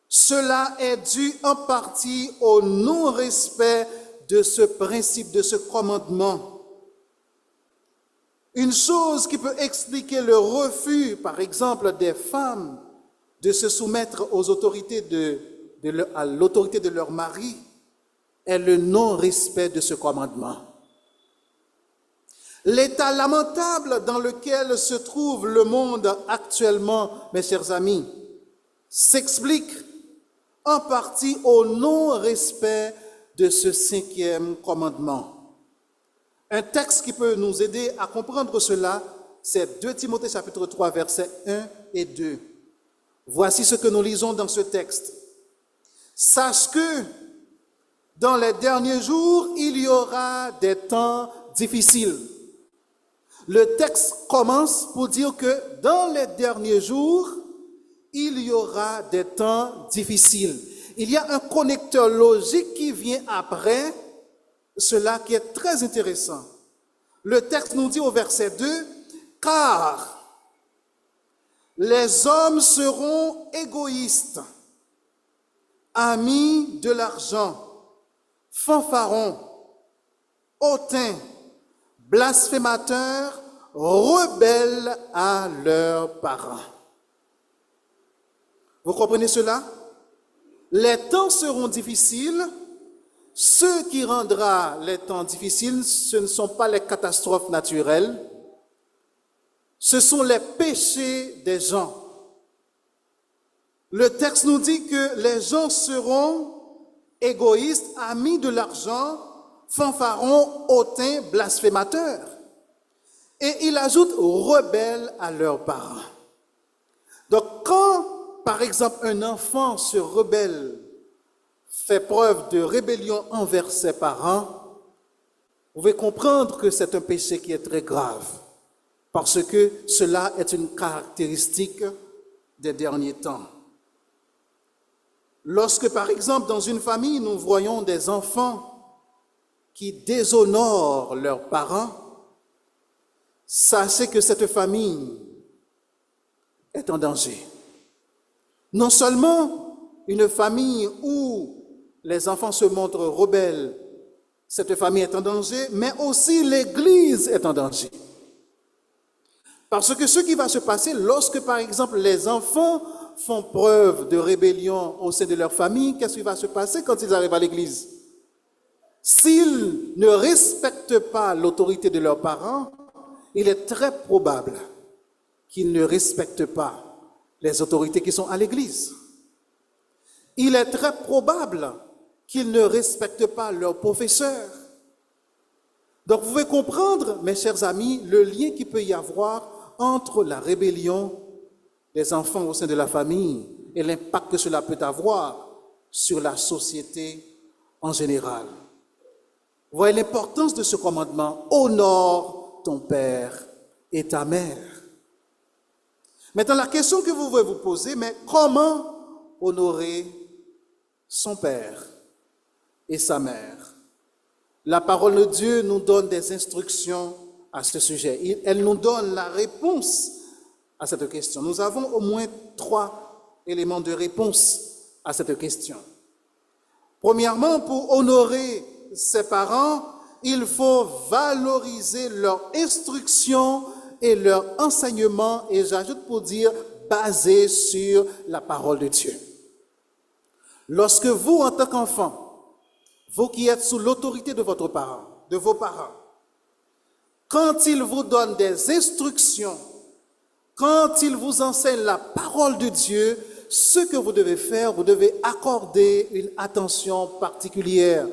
S1: Cela est dû en partie au non-respect de ce principe, de ce commandement. Une chose qui peut expliquer le refus, par exemple, des femmes de se soumettre aux autorités à l'autorité de leur mari est le non-respect de ce commandement. L'état lamentable dans lequel se trouve le monde actuellement, mes chers amis, s'explique en partie au non-respect de ce 5e commandement. Un texte qui peut nous aider à comprendre cela, c'est 2 Timothée chapitre 3, versets 1 et 2. Voici ce que nous lisons dans ce texte. Sache que dans les derniers jours, il y aura des temps difficiles. Le texte commence pour dire que dans les derniers jours, il y aura des temps difficiles. Il y a un connecteur logique qui vient après cela qui est très intéressant. Le texte nous dit au verset 2, « Car les hommes seront égoïstes, amis de l'argent, fanfarons, hautains, blasphémateurs, rebelles à leurs parents. » Vous comprenez cela? Les temps seront difficiles. Ce qui rendra les temps difficiles, ce ne sont pas les catastrophes naturelles, ce sont les péchés des gens. Le texte nous dit que les gens seront égoïstes, amis de l'argent, fanfarons, hautains, blasphémateurs. Et il ajoute rebelles à leurs parents. Donc quand, par exemple, un enfant se rebelle, fait preuve de rébellion envers ses parents, vous pouvez comprendre que c'est un péché qui est très grave, parce que cela est une caractéristique des derniers temps. Lorsque, par exemple, dans une famille, nous voyons des enfants qui déshonorent leurs parents, sachez que cette famille est en danger. Non seulement une famille où les enfants se montrent rebelles, cette famille est en danger, mais aussi l'Église est en danger. Parce que ce qui va se passer lorsque, par exemple, les enfants font preuve de rébellion au sein de leur famille, qu'est-ce qui va se passer quand ils arrivent à l'Église? S'ils ne respectent pas l'autorité de leurs parents, il est très probable qu'ils ne respectent pas les autorités qui sont à l'Église. Il est très probable qu'ils ne respectent pas leurs professeurs. Donc vous pouvez comprendre, mes chers amis, le lien qu'il peut y avoir entre la rébellion des enfants au sein de la famille et l'impact que cela peut avoir sur la société en général. Vous voyez l'importance de ce commandement. Honore ton père et ta mère. Maintenant, la question que vous pouvez vous poser, mais comment honorer son père et sa mère? La parole de Dieu nous donne des instructions à ce sujet. Elle nous donne la réponse à cette question. Nous avons au moins 3 éléments de réponse à cette question. Premièrement, pour honorer ses parents, il faut valoriser leur instruction et leur enseignement, et j'ajoute pour dire basé sur la parole de Dieu. Lorsque vous, en tant qu'enfant, vous qui êtes sous l'autorité de vos parents, quand ils vous donnent des instructions, quand ils vous enseignent la parole de Dieu, ce que vous devez faire, vous devez accorder une attention particulière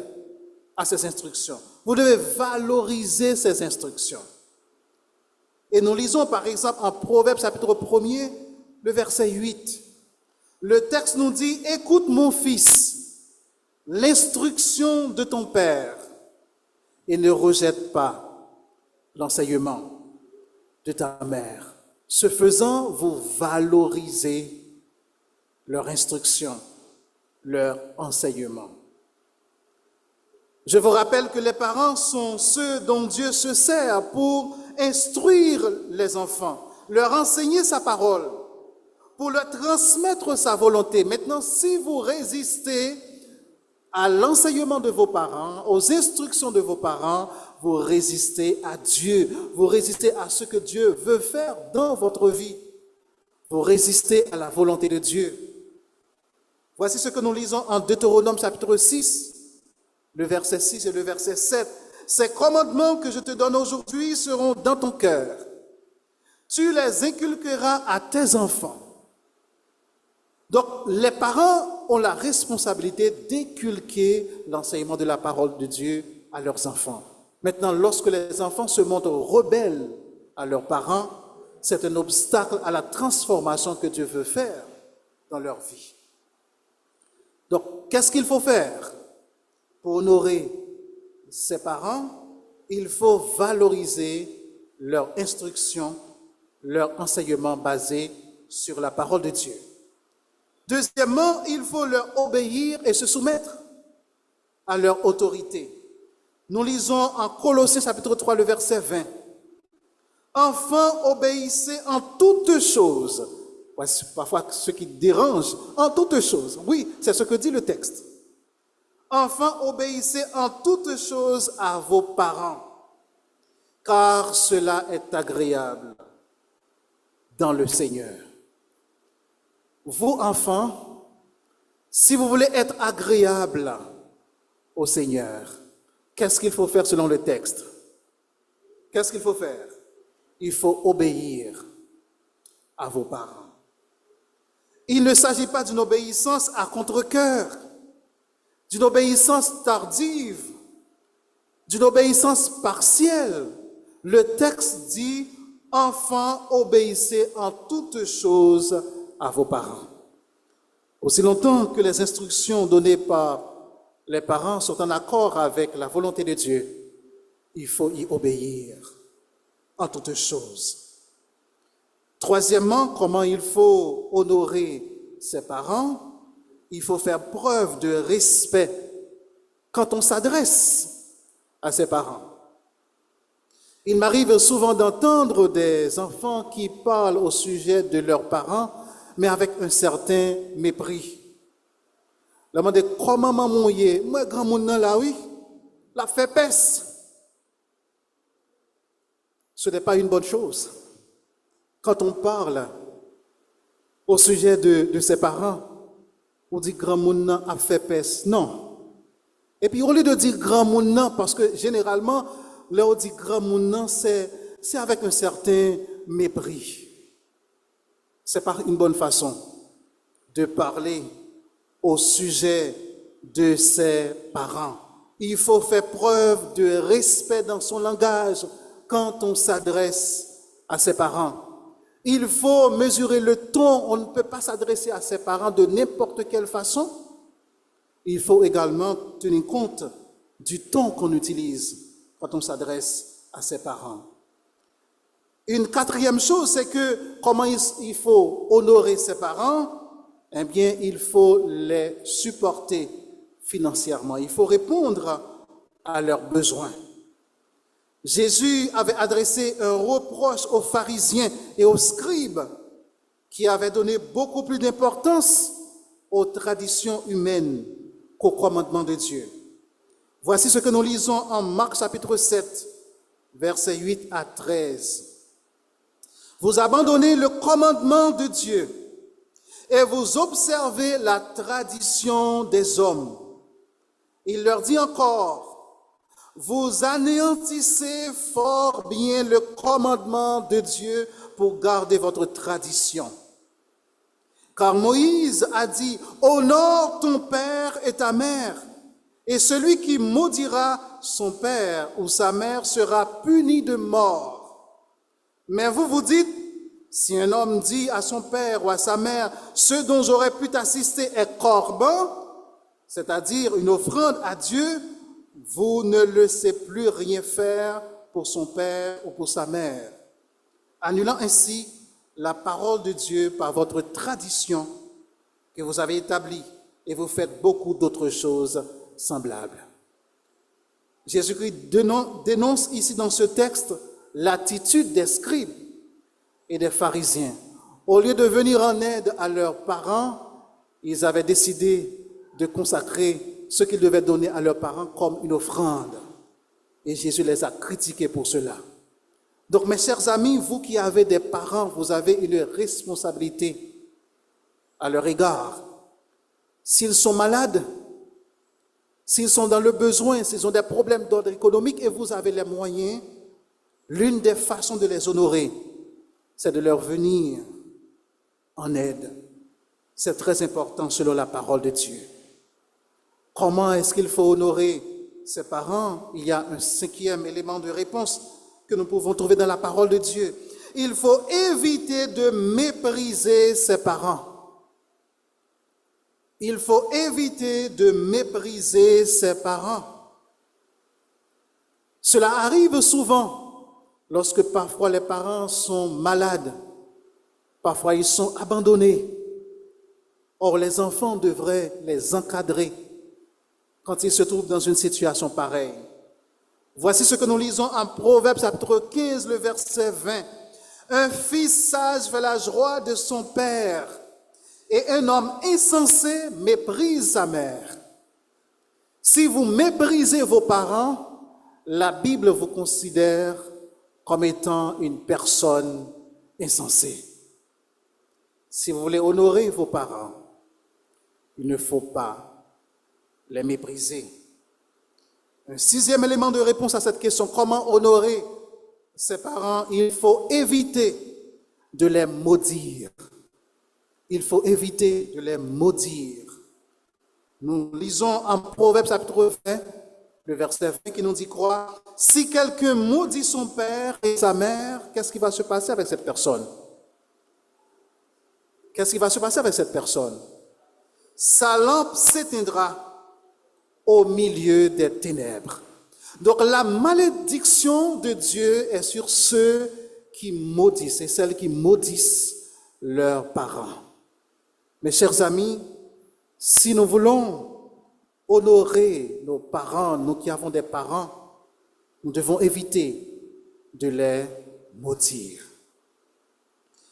S1: à ces instructions. Vous devez valoriser ces instructions. Et nous lisons par exemple en Proverbes chapitre 1er, le verset 8. Le texte nous dit, « Écoute mon fils, l'instruction de ton père, et ne rejette pas l'enseignement de ta mère. » Ce faisant, vous valorisez leur instruction, leur enseignement. Je vous rappelle que les parents sont ceux dont Dieu se sert pour instruire les enfants, leur enseigner sa parole, pour leur transmettre sa volonté. Maintenant, si vous résistez à l'enseignement de vos parents, aux instructions de vos parents, vous résistez à Dieu, vous résistez à ce que Dieu veut faire dans votre vie. Vous résistez à la volonté de Dieu. Voici ce que nous lisons en Deutéronome chapitre 6, le verset 6 et le verset 7. Ces commandements que je te donne aujourd'hui seront dans ton cœur. Tu les inculqueras à tes enfants. Donc, les parents ont la responsabilité d'inculquer l'enseignement de la parole de Dieu à leurs enfants. Maintenant, lorsque les enfants se montrent rebelles à leurs parents, c'est un obstacle à la transformation que Dieu veut faire dans leur vie. Donc, qu'est-ce qu'il faut faire pour honorer ses parents? Il faut valoriser leur instruction, leur enseignement basé sur la parole de Dieu. Deuxièmement, il faut leur obéir et se soumettre à leur autorité. Nous lisons en Colossiens chapitre 3, le verset 20. Enfants, obéissez en toutes choses. Voici parfois ce qui dérange, en toutes choses. Oui, c'est ce que dit le texte. Enfants, obéissez en toutes choses à vos parents, car cela est agréable dans le Seigneur. Vous, enfants, si vous voulez être agréable au Seigneur, qu'est-ce qu'il faut faire selon le texte? Qu'est-ce qu'il faut faire? Il faut obéir à vos parents. Il ne s'agit pas d'une obéissance à contre-cœur, d'une obéissance tardive, d'une obéissance partielle. Le texte dit, « Enfants, obéissez en toutes choses à vos parents. » Aussi longtemps que les instructions données par les parents sont en accord avec la volonté de Dieu, il faut y obéir en toutes choses. Troisièmement, comment il faut honorer ses parents? Il faut faire preuve de respect quand on s'adresse à ses parents. Il m'arrive souvent d'entendre des enfants qui parlent au sujet de leurs parents, mais avec un certain mépris. La demande comment maman y moi grand monde là oui, la fait pèse. Ce n'est pas une bonne chose. Quand on parle au sujet de ses parents, on dit grand monde a fait pèse. Non. Et puis au lieu de dire grand monde, parce que généralement là on dit grand monde, c'est avec un certain mépris. C'est pas une bonne façon de parler au sujet de ses parents. Il faut faire preuve de respect dans son langage quand on s'adresse à ses parents. Il faut mesurer le ton. On ne peut pas s'adresser à ses parents de n'importe quelle façon. Il faut également tenir compte du ton qu'on utilise quand on s'adresse à ses parents. Une quatrième chose, c'est que comment il faut honorer ses parents, eh bien, il faut les supporter financièrement. Il faut répondre à leurs besoins. Jésus avait adressé un reproche aux pharisiens et aux scribes qui avaient donné beaucoup plus d'importance aux traditions humaines qu'aux commandements de Dieu. Voici ce que nous lisons en Marc chapitre 7, versets 8 à 13. Vous abandonnez le commandement de Dieu et vous observez la tradition des hommes. Il leur dit encore, vous anéantissez fort bien le commandement de Dieu pour garder votre tradition. Car Moïse a dit, honore ton père et ta mère, et celui qui maudira son père ou sa mère sera puni de mort. Mais vous vous dites, si un homme dit à son père ou à sa mère, ce dont j'aurais pu t'assister est corban, c'est-à-dire une offrande à Dieu, vous ne laissez plus rien faire pour son père ou pour sa mère, annulant ainsi la parole de Dieu par votre tradition que vous avez établie, et vous faites beaucoup d'autres choses semblables. Jésus-Christ dénonce ici dans ce texte l'attitude des scribes et des pharisiens. Au lieu de venir en aide à leurs parents, ils avaient décidé de consacrer ce qu'ils devaient donner à leurs parents comme une offrande. Et Jésus les a critiqués pour cela. Donc, mes chers amis, vous qui avez des parents, vous avez une responsabilité à leur égard. S'ils sont malades, s'ils sont dans le besoin, s'ils ont des problèmes d'ordre économique et vous avez les moyens, l'une des façons de les honorer, c'est de leur venir en aide. C'est très important selon la parole de Dieu. Comment est-ce qu'il faut honorer ses parents? Il y a un cinquième élément de réponse que nous pouvons trouver dans la parole de Dieu. Il faut éviter de mépriser ses parents. Il faut éviter de mépriser ses parents. Cela arrive souvent lorsque parfois les parents sont malades, parfois ils sont abandonnés. Or, les enfants devraient les encadrer quand ils se trouvent dans une situation pareille. Voici ce que nous lisons en Proverbes chapitre 15, le verset 20. Un fils sage fait la joie de son père, et un homme insensé méprise sa mère. Si vous méprisez vos parents, la Bible vous considère comme étant une personne insensée. Si vous voulez honorer vos parents, il ne faut pas les mépriser. Un sixième élément de réponse à cette question, comment honorer ses parents? Il faut éviter de les maudire. Il faut éviter de les maudire. Nous lisons en Proverbes chapitre 20, le verset 20 qui nous dit quoi? Si quelqu'un maudit son père et sa mère, qu'est-ce qui va se passer avec cette personne? Qu'est-ce qui va se passer avec cette personne? Sa lampe s'éteindra au milieu des ténèbres. Donc la malédiction de Dieu est sur ceux qui maudissent et celles qui maudissent leurs parents. Mes chers amis, si nous voulons honorer nos parents, nous qui avons des parents, nous devons éviter de les maudire.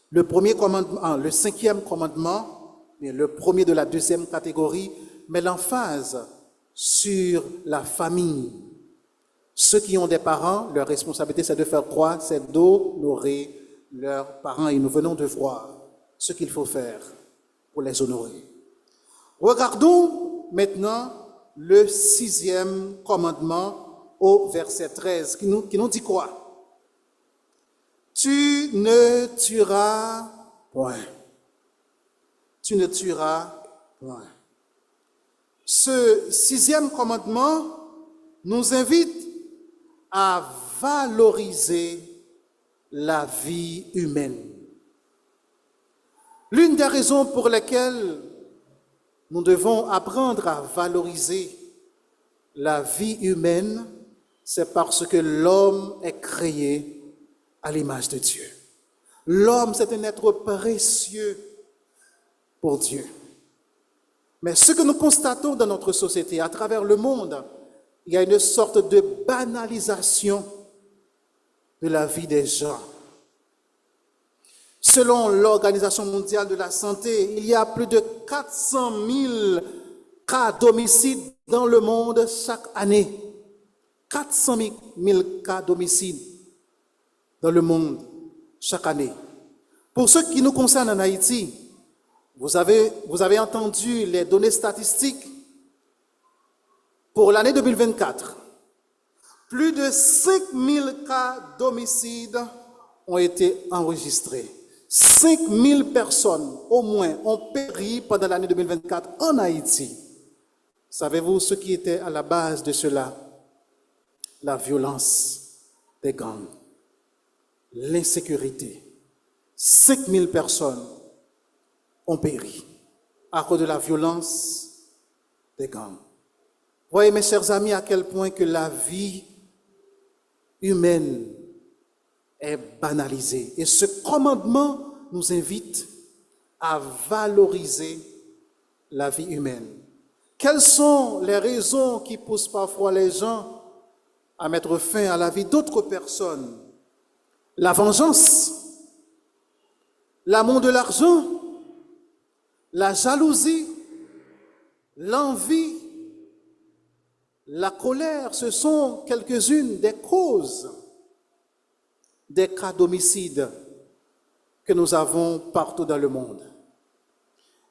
S1: Le premier commandement, le cinquième commandement, le premier de la deuxième catégorie, met l'emphase sur la famille. Ceux qui ont des parents, leur responsabilité, c'est de faire quoi? C'est d'honorer leurs parents. Et nous venons de voir ce qu'il faut faire pour les honorer. Regardons maintenant le sixième commandement au verset 13, qui nous dit quoi? Tu ne tueras point. Tu ne tueras point. Ce sixième commandement nous invite à valoriser la vie humaine. L'une des raisons pour lesquelles nous devons apprendre à valoriser la vie humaine, c'est parce que l'homme est créé à l'image de Dieu. L'homme, c'est un être précieux pour Dieu. Mais ce que nous constatons dans notre société, à travers le monde, il y a une sorte de banalisation de la vie des gens. Selon l'Organisation mondiale de la santé, il y a plus de 400 000 cas d'homicide dans le monde chaque année. 400 000 cas d'homicide dans le monde chaque année. Pour ce qui nous concerne en Haïti, vous avez entendu les données statistiques pour l'année 2024. Plus de 5 000 cas d'homicide ont été enregistrés. 5 000 personnes au moins ont péri pendant l'année 2024 en Haïti. Savez-vous ce qui était à la base de cela? La violence des gangs, l'insécurité. 5 000 personnes ont péri à cause de la violence des gangs. Voyez, mes chers amis, à quel point que la vie humaine est banalisée. Et ce commandement nous invite à valoriser la vie humaine. Quelles sont les raisons qui poussent parfois les gens à mettre fin à la vie d'autres personnes? La vengeance, l'amour de l'argent, la jalousie, l'envie, la colère, ce sont quelques-unes des causes des cas d'homicide que nous avons partout dans le monde.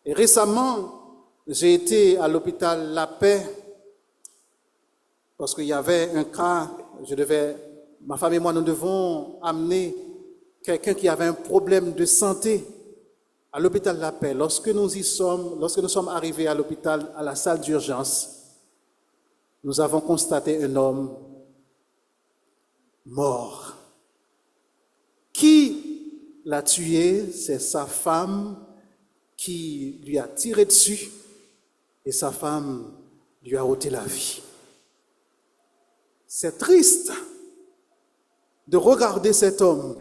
S1: Et récemment, j'ai été à l'hôpital La Paix parce qu'il y avait un cas, ma femme et moi, nous devons amener quelqu'un qui avait un problème de santé à l'hôpital La Paix. Lorsque nous sommes arrivés à l'hôpital, à la salle d'urgence, nous avons constaté un homme mort. Qui l'a tué? C'est sa femme qui lui a tiré dessus et sa femme lui a ôté la vie. C'est triste de regarder cet homme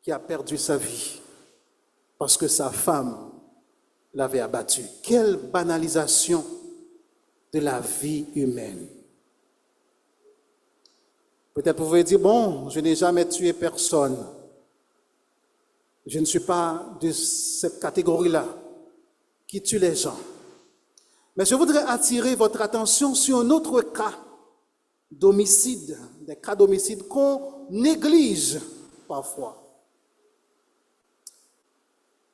S1: qui a perdu sa vie parce que sa femme l'avait abattu. Quelle banalisation de la vie humaine. Peut-être vous pouvez dire, bon, je n'ai jamais tué personne. Je ne suis pas de cette catégorie-là qui tue les gens. Mais je voudrais attirer votre attention sur un autre cas d'homicide, des cas d'homicide qu'on néglige parfois.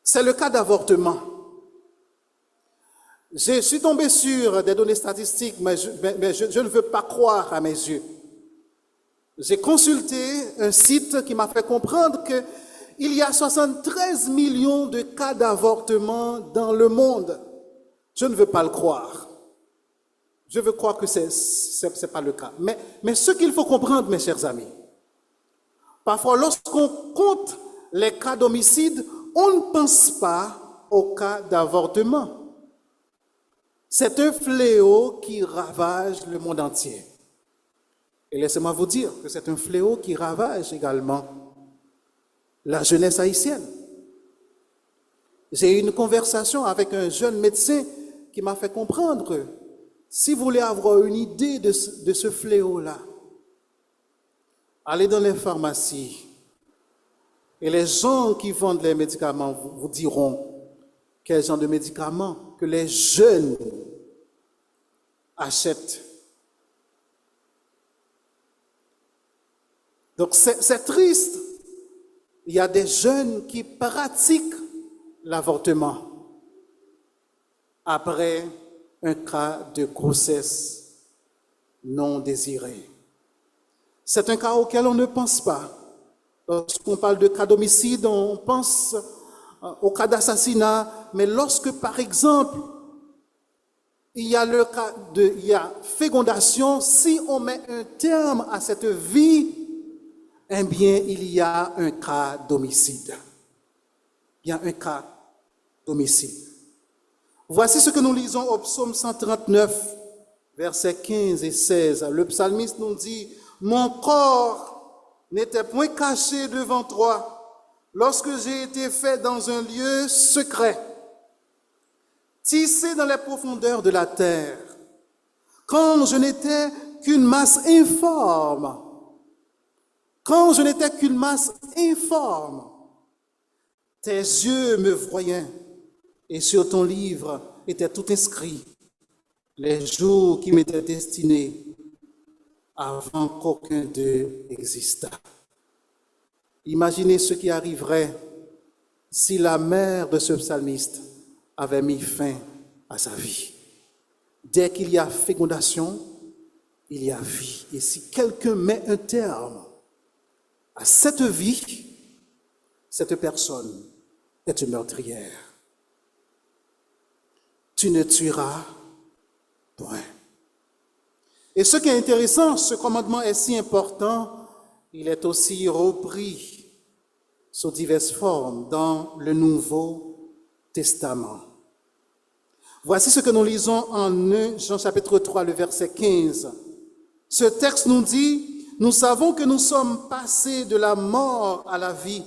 S1: C'est le cas d'avortement. Je suis tombé sur des données statistiques, mais je ne veux pas croire à mes yeux. J'ai consulté un site qui m'a fait comprendre qu'il y a 73 millions de cas d'avortement dans le monde. Je ne veux pas le croire. Je veux croire que c'est pas le cas. Mais ce qu'il faut comprendre, mes chers amis, parfois lorsqu'on compte les cas d'homicide, on ne pense pas aux cas d'avortement. C'est un fléau qui ravage le monde entier. Et laissez-moi vous dire que c'est un fléau qui ravage également la jeunesse haïtienne. J'ai eu une conversation avec un jeune médecin qui m'a fait comprendre que si vous voulez avoir une idée de ce fléau-là, Allez dans les pharmacies et les gens qui vendent les médicaments vous diront quel genre de médicaments que les jeunes achètent. Donc c'est triste. Il y a des jeunes qui pratiquent l'avortement après un cas de grossesse non désirée. C'est un cas auquel on ne pense pas. Lorsqu'on parle de cas d'homicide, on pense au cas d'assassinat, mais lorsque, par exemple, il y a le cas il y a fécondation, si on met un terme à cette vie, eh bien, il y a un cas d'homicide. Il y a un cas d'homicide. Voici ce que nous lisons au psaume 139, versets 15 et 16. Le psalmiste nous dit, « Mon corps n'était point caché devant toi lorsque j'ai été fait dans un lieu secret, tissé dans les profondeurs de la terre, quand je n'étais qu'une masse informe. Quand je n'étais qu'une masse informe, tes yeux me voyaient et sur ton livre étaient tout inscrits les jours qui m'étaient destinés avant qu'aucun d'eux existât. » Imaginez ce qui arriverait si la mère de ce psalmiste avait mis fin à sa vie. Dès qu'il y a fécondation, il y a vie. Et si quelqu'un met un terme à cette vie, cette personne est une meurtrière. Tu ne tueras point. Et ce qui est intéressant, ce commandement est si important, il est aussi repris sous diverses formes dans le Nouveau Testament. Voici ce que nous lisons en 1 Jean chapitre 3, le verset 15. Ce texte nous dit, « Nous savons que nous sommes passés de la mort à la vie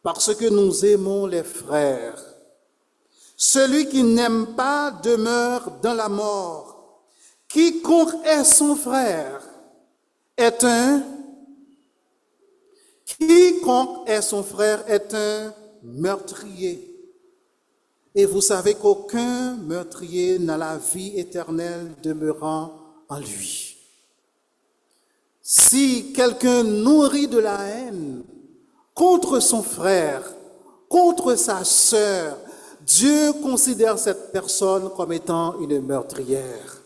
S1: parce que nous aimons les frères. Celui qui n'aime pas demeure dans la mort. Quiconque est son frère est un meurtrier. Et vous savez qu'aucun meurtrier n'a la vie éternelle demeurant en lui. » Si quelqu'un nourrit de la haine contre son frère, contre sa sœur, Dieu considère cette personne comme étant une meurtrière.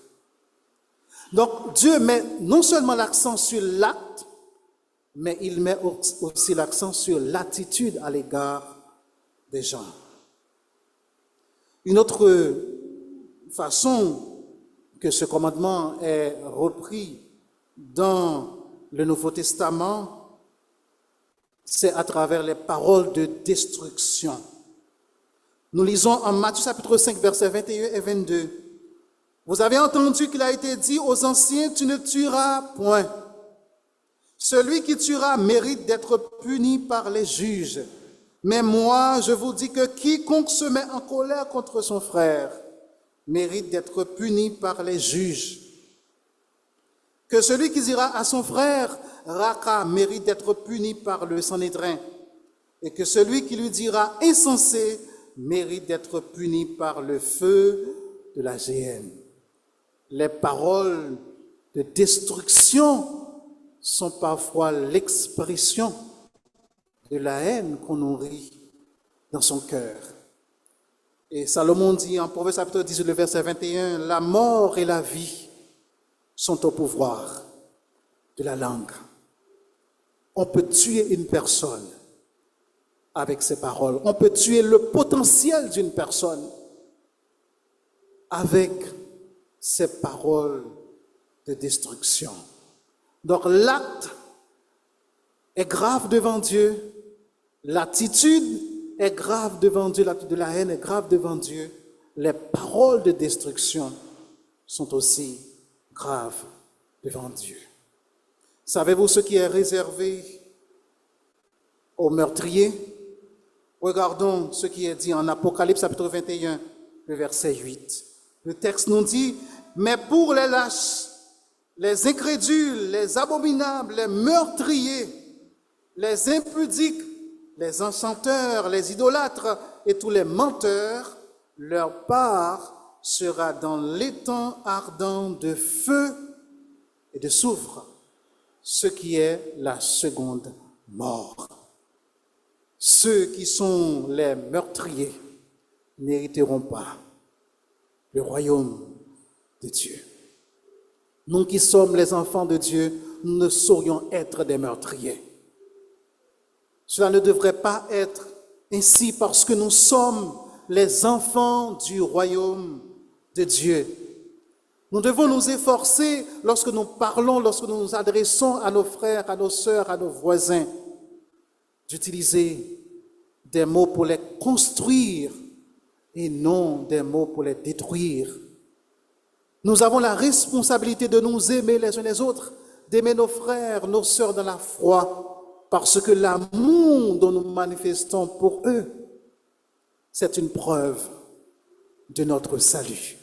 S1: Donc Dieu met non seulement l'accent sur l'acte, mais il met aussi l'accent sur l'attitude à l'égard des gens. Une autre façon que ce commandement est repris dans le Nouveau Testament, c'est à travers les paroles de destruction. Nous lisons en Matthieu chapitre 5, versets 21 et 22. « Vous avez entendu qu'il a été dit aux anciens, tu ne tueras point. Celui qui tuera mérite d'être puni par les juges. Mais moi, je vous dis que quiconque se met en colère contre son frère mérite d'être puni par les juges. Que celui qui dira à son frère, Raka, mérite d'être puni par le Sanhédrin. Et que celui qui lui dira insensé mérite d'être puni par le feu de la géhenne. » Les paroles de destruction sont parfois l'expression de la haine qu'on nourrit dans son cœur. Et Salomon dit en Proverbe chapitre 18, le verset 21, « La mort et la vie sont au pouvoir de la langue. » On peut tuer une personne avec ses paroles. On peut tuer le potentiel d'une personne avec ses paroles de destruction. Donc l'acte est grave devant Dieu, l'attitude est grave devant Dieu, l'attitude de la haine est grave devant Dieu, les paroles de destruction sont aussi graves devant Dieu. Savez-vous ce qui est réservé aux meurtriers? Regardons ce qui est dit en Apocalypse chapitre 21, le verset 8. Le texte nous dit, « Mais pour les lâches, les incrédules, les abominables, les meurtriers, les impudiques, les enchanteurs, les idolâtres et tous les menteurs, leur part sera dans l'étang ardent de feu et de soufre, ce qui est la seconde mort. Ceux qui sont les meurtriers n'hériteront pas le royaume de Dieu. Nous qui sommes les enfants de Dieu, nous ne saurions être des meurtriers. Cela ne devrait pas être ainsi parce que nous sommes les enfants du royaume de Dieu. Nous devons nous efforcer lorsque nous parlons, lorsque nous nous adressons à nos frères, à nos sœurs, à nos voisins, d'utiliser des mots pour les construire et non des mots pour les détruire. Nous avons la responsabilité de nous aimer les uns les autres, d'aimer nos frères, nos sœurs dans la foi, parce que l'amour dont nous manifestons pour eux, c'est une preuve de notre salut.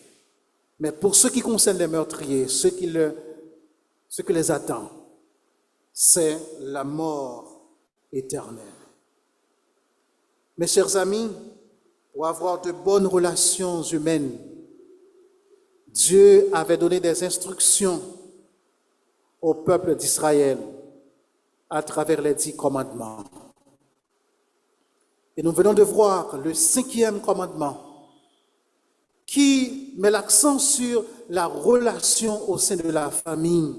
S1: Mais pour ce qui concerne les meurtriers, ce qui les attend, c'est la mort éternelle. Mes chers amis, pour avoir de bonnes relations humaines, Dieu avait donné des instructions au peuple d'Israël à travers les 10 commandements. Et nous venons de voir le 5e commandement qui met l'accent sur la relation au sein de la famille.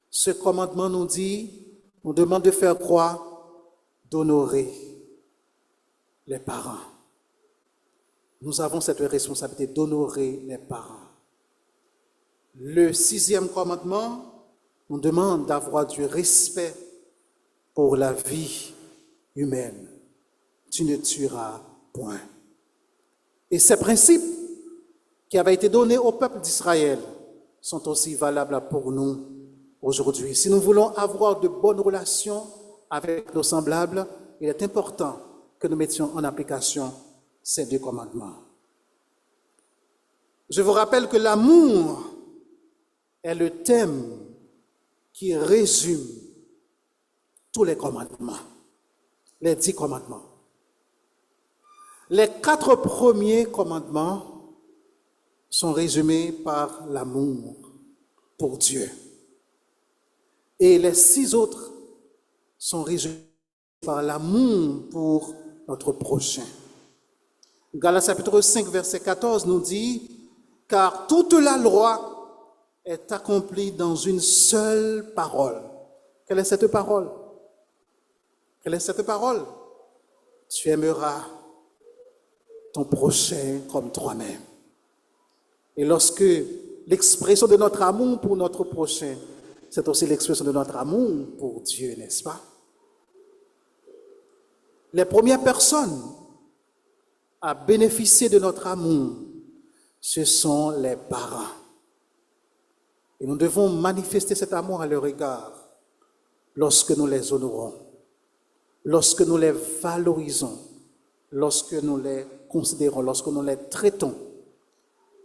S1: Ce commandement nous demande de faire quoi? D'honorer les parents. Nous avons cette responsabilité d'honorer les parents. Le 6e commandement nous demande d'avoir du respect pour la vie humaine. Tu ne tueras point. Et ces principes qui avaient été donnés au peuple d'Israël sont aussi valables pour nous aujourd'hui. Si nous voulons avoir de bonnes relations avec nos semblables, il est important que nous mettions en application ces 2 commandements. Je vous rappelle que l'amour est le thème qui résume tous les commandements, les 10 commandements. Les 4 premiers commandements sont résumés par l'amour pour Dieu. Et les 6 autres sont résumés par l'amour pour notre prochain. Galates chapitre 5, verset 14 nous dit « Car toute la loi est accomplie dans une seule parole. » Quelle est cette parole? Quelle est cette parole? Tu aimeras ton prochain comme toi-même. Et lorsque l'expression de notre amour pour notre prochain, c'est aussi l'expression de notre amour pour Dieu, n'est-ce pas? Les premières personnes à bénéficier de notre amour, ce sont les parents. Et nous devons manifester cet amour à leur égard lorsque nous les honorons, lorsque nous les valorisons, lorsque nous les considérons, lorsque nous les traitons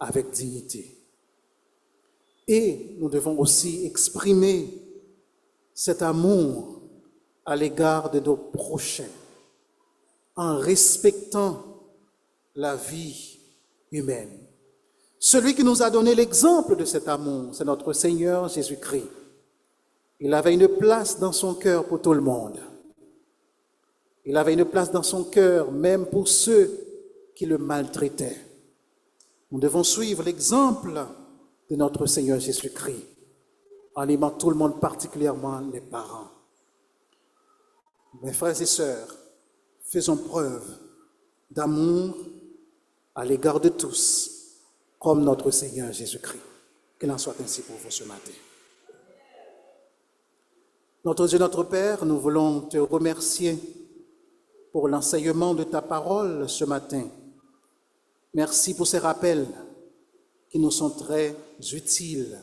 S1: avec dignité. Et nous devons aussi exprimer cet amour à l'égard de nos prochains, en respectant la vie humaine. Celui qui nous a donné l'exemple de cet amour, c'est notre Seigneur Jésus-Christ. Il avait une place dans son cœur pour tout le monde. Il avait une place dans son cœur même pour ceux qui le maltraitaient. Nous devons suivre l'exemple de notre Seigneur Jésus-Christ en aimant tout le monde, particulièrement les parents. Mes frères et sœurs, faisons preuve d'amour à l'égard de tous, comme notre Seigneur Jésus-Christ. Qu'il en soit ainsi pour vous ce matin. Notre Dieu, notre Père, nous voulons te remercier pour l'enseignement de ta parole ce matin. Merci pour ces rappels qui nous sont très utiles.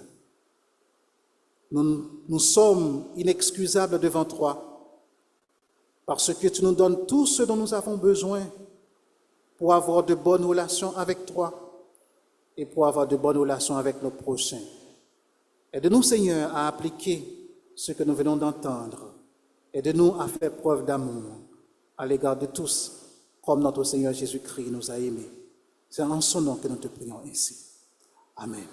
S1: Nous sommes inexcusables devant toi parce que tu nous donnes tout ce dont nous avons besoin pour avoir de bonnes relations avec toi et pour avoir de bonnes relations avec nos prochains. Aide-nous, Seigneur, à appliquer ce que nous venons d'entendre. Aide-nous à faire preuve d'amour à l'égard de tous, comme notre Seigneur Jésus-Christ nous a aimés. C'est en son nom que nous te prions ainsi. Amen.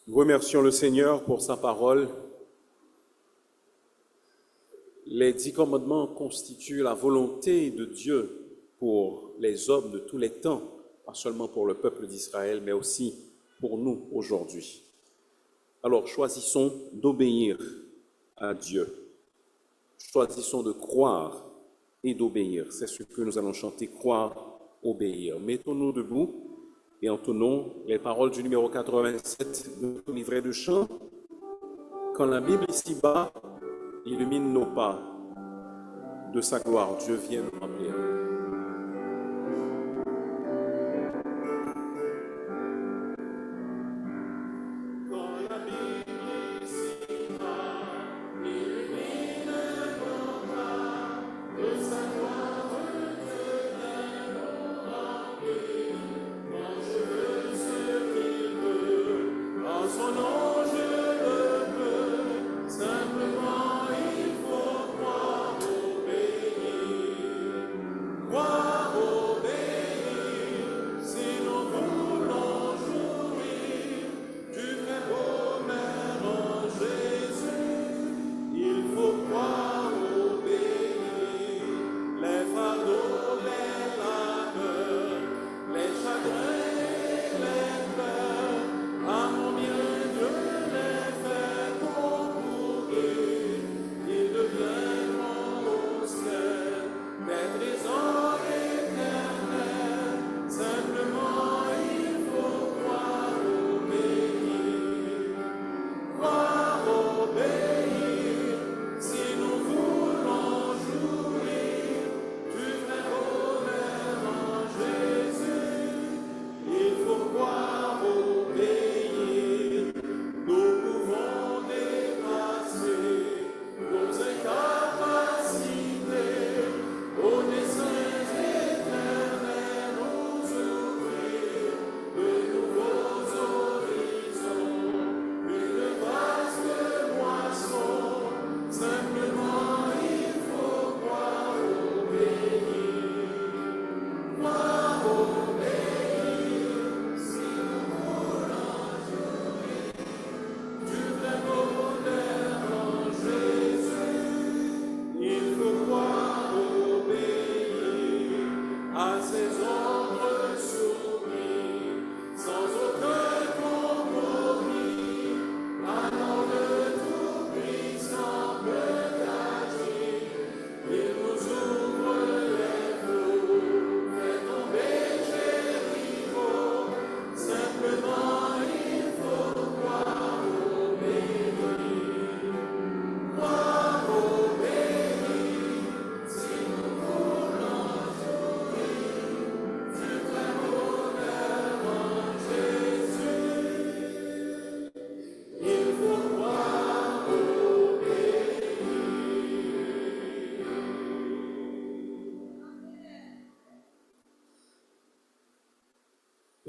S3: Nous remercions le Seigneur pour sa parole. Les 10 commandements constituent la volonté de Dieu pour les hommes de tous les temps, pas seulement pour le peuple d'Israël, mais aussi pour nous aujourd'hui. Alors choisissons d'obéir à Dieu. Choisissons de croire et d'obéir. C'est ce que nous allons chanter, croire, obéir. Mettons-nous debout et entonnons les paroles du numéro 87 de notre livret de chant. Quand la Bible ici-bas illumine nos pas, de sa gloire, Dieu vient nous remplir.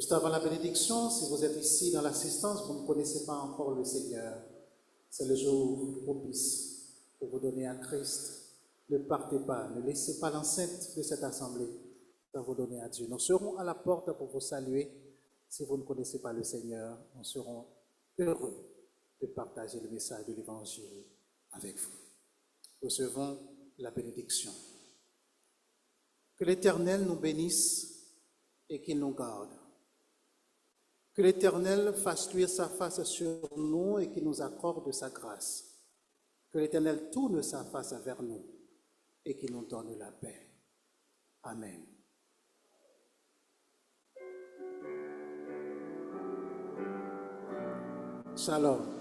S1: Juste avant la bénédiction, si vous êtes ici dans l'assistance, vous ne connaissez pas encore le Seigneur. C'est le jour propice pour vous donner à Christ. Ne partez pas, ne laissez pas l'enceinte de cette assemblée pour vous donner à Dieu. Nous serons à la porte pour vous saluer. Si vous ne connaissez pas le Seigneur, nous serons heureux de partager le message de l'Évangile avec vous. Recevons la bénédiction. Que l'Éternel nous bénisse et qu'il nous garde. Que l'Éternel fasse luire sa face sur nous et qu'il nous accorde sa grâce. Que l'Éternel tourne sa face vers nous et qu'il nous donne la paix. Amen. Shalom.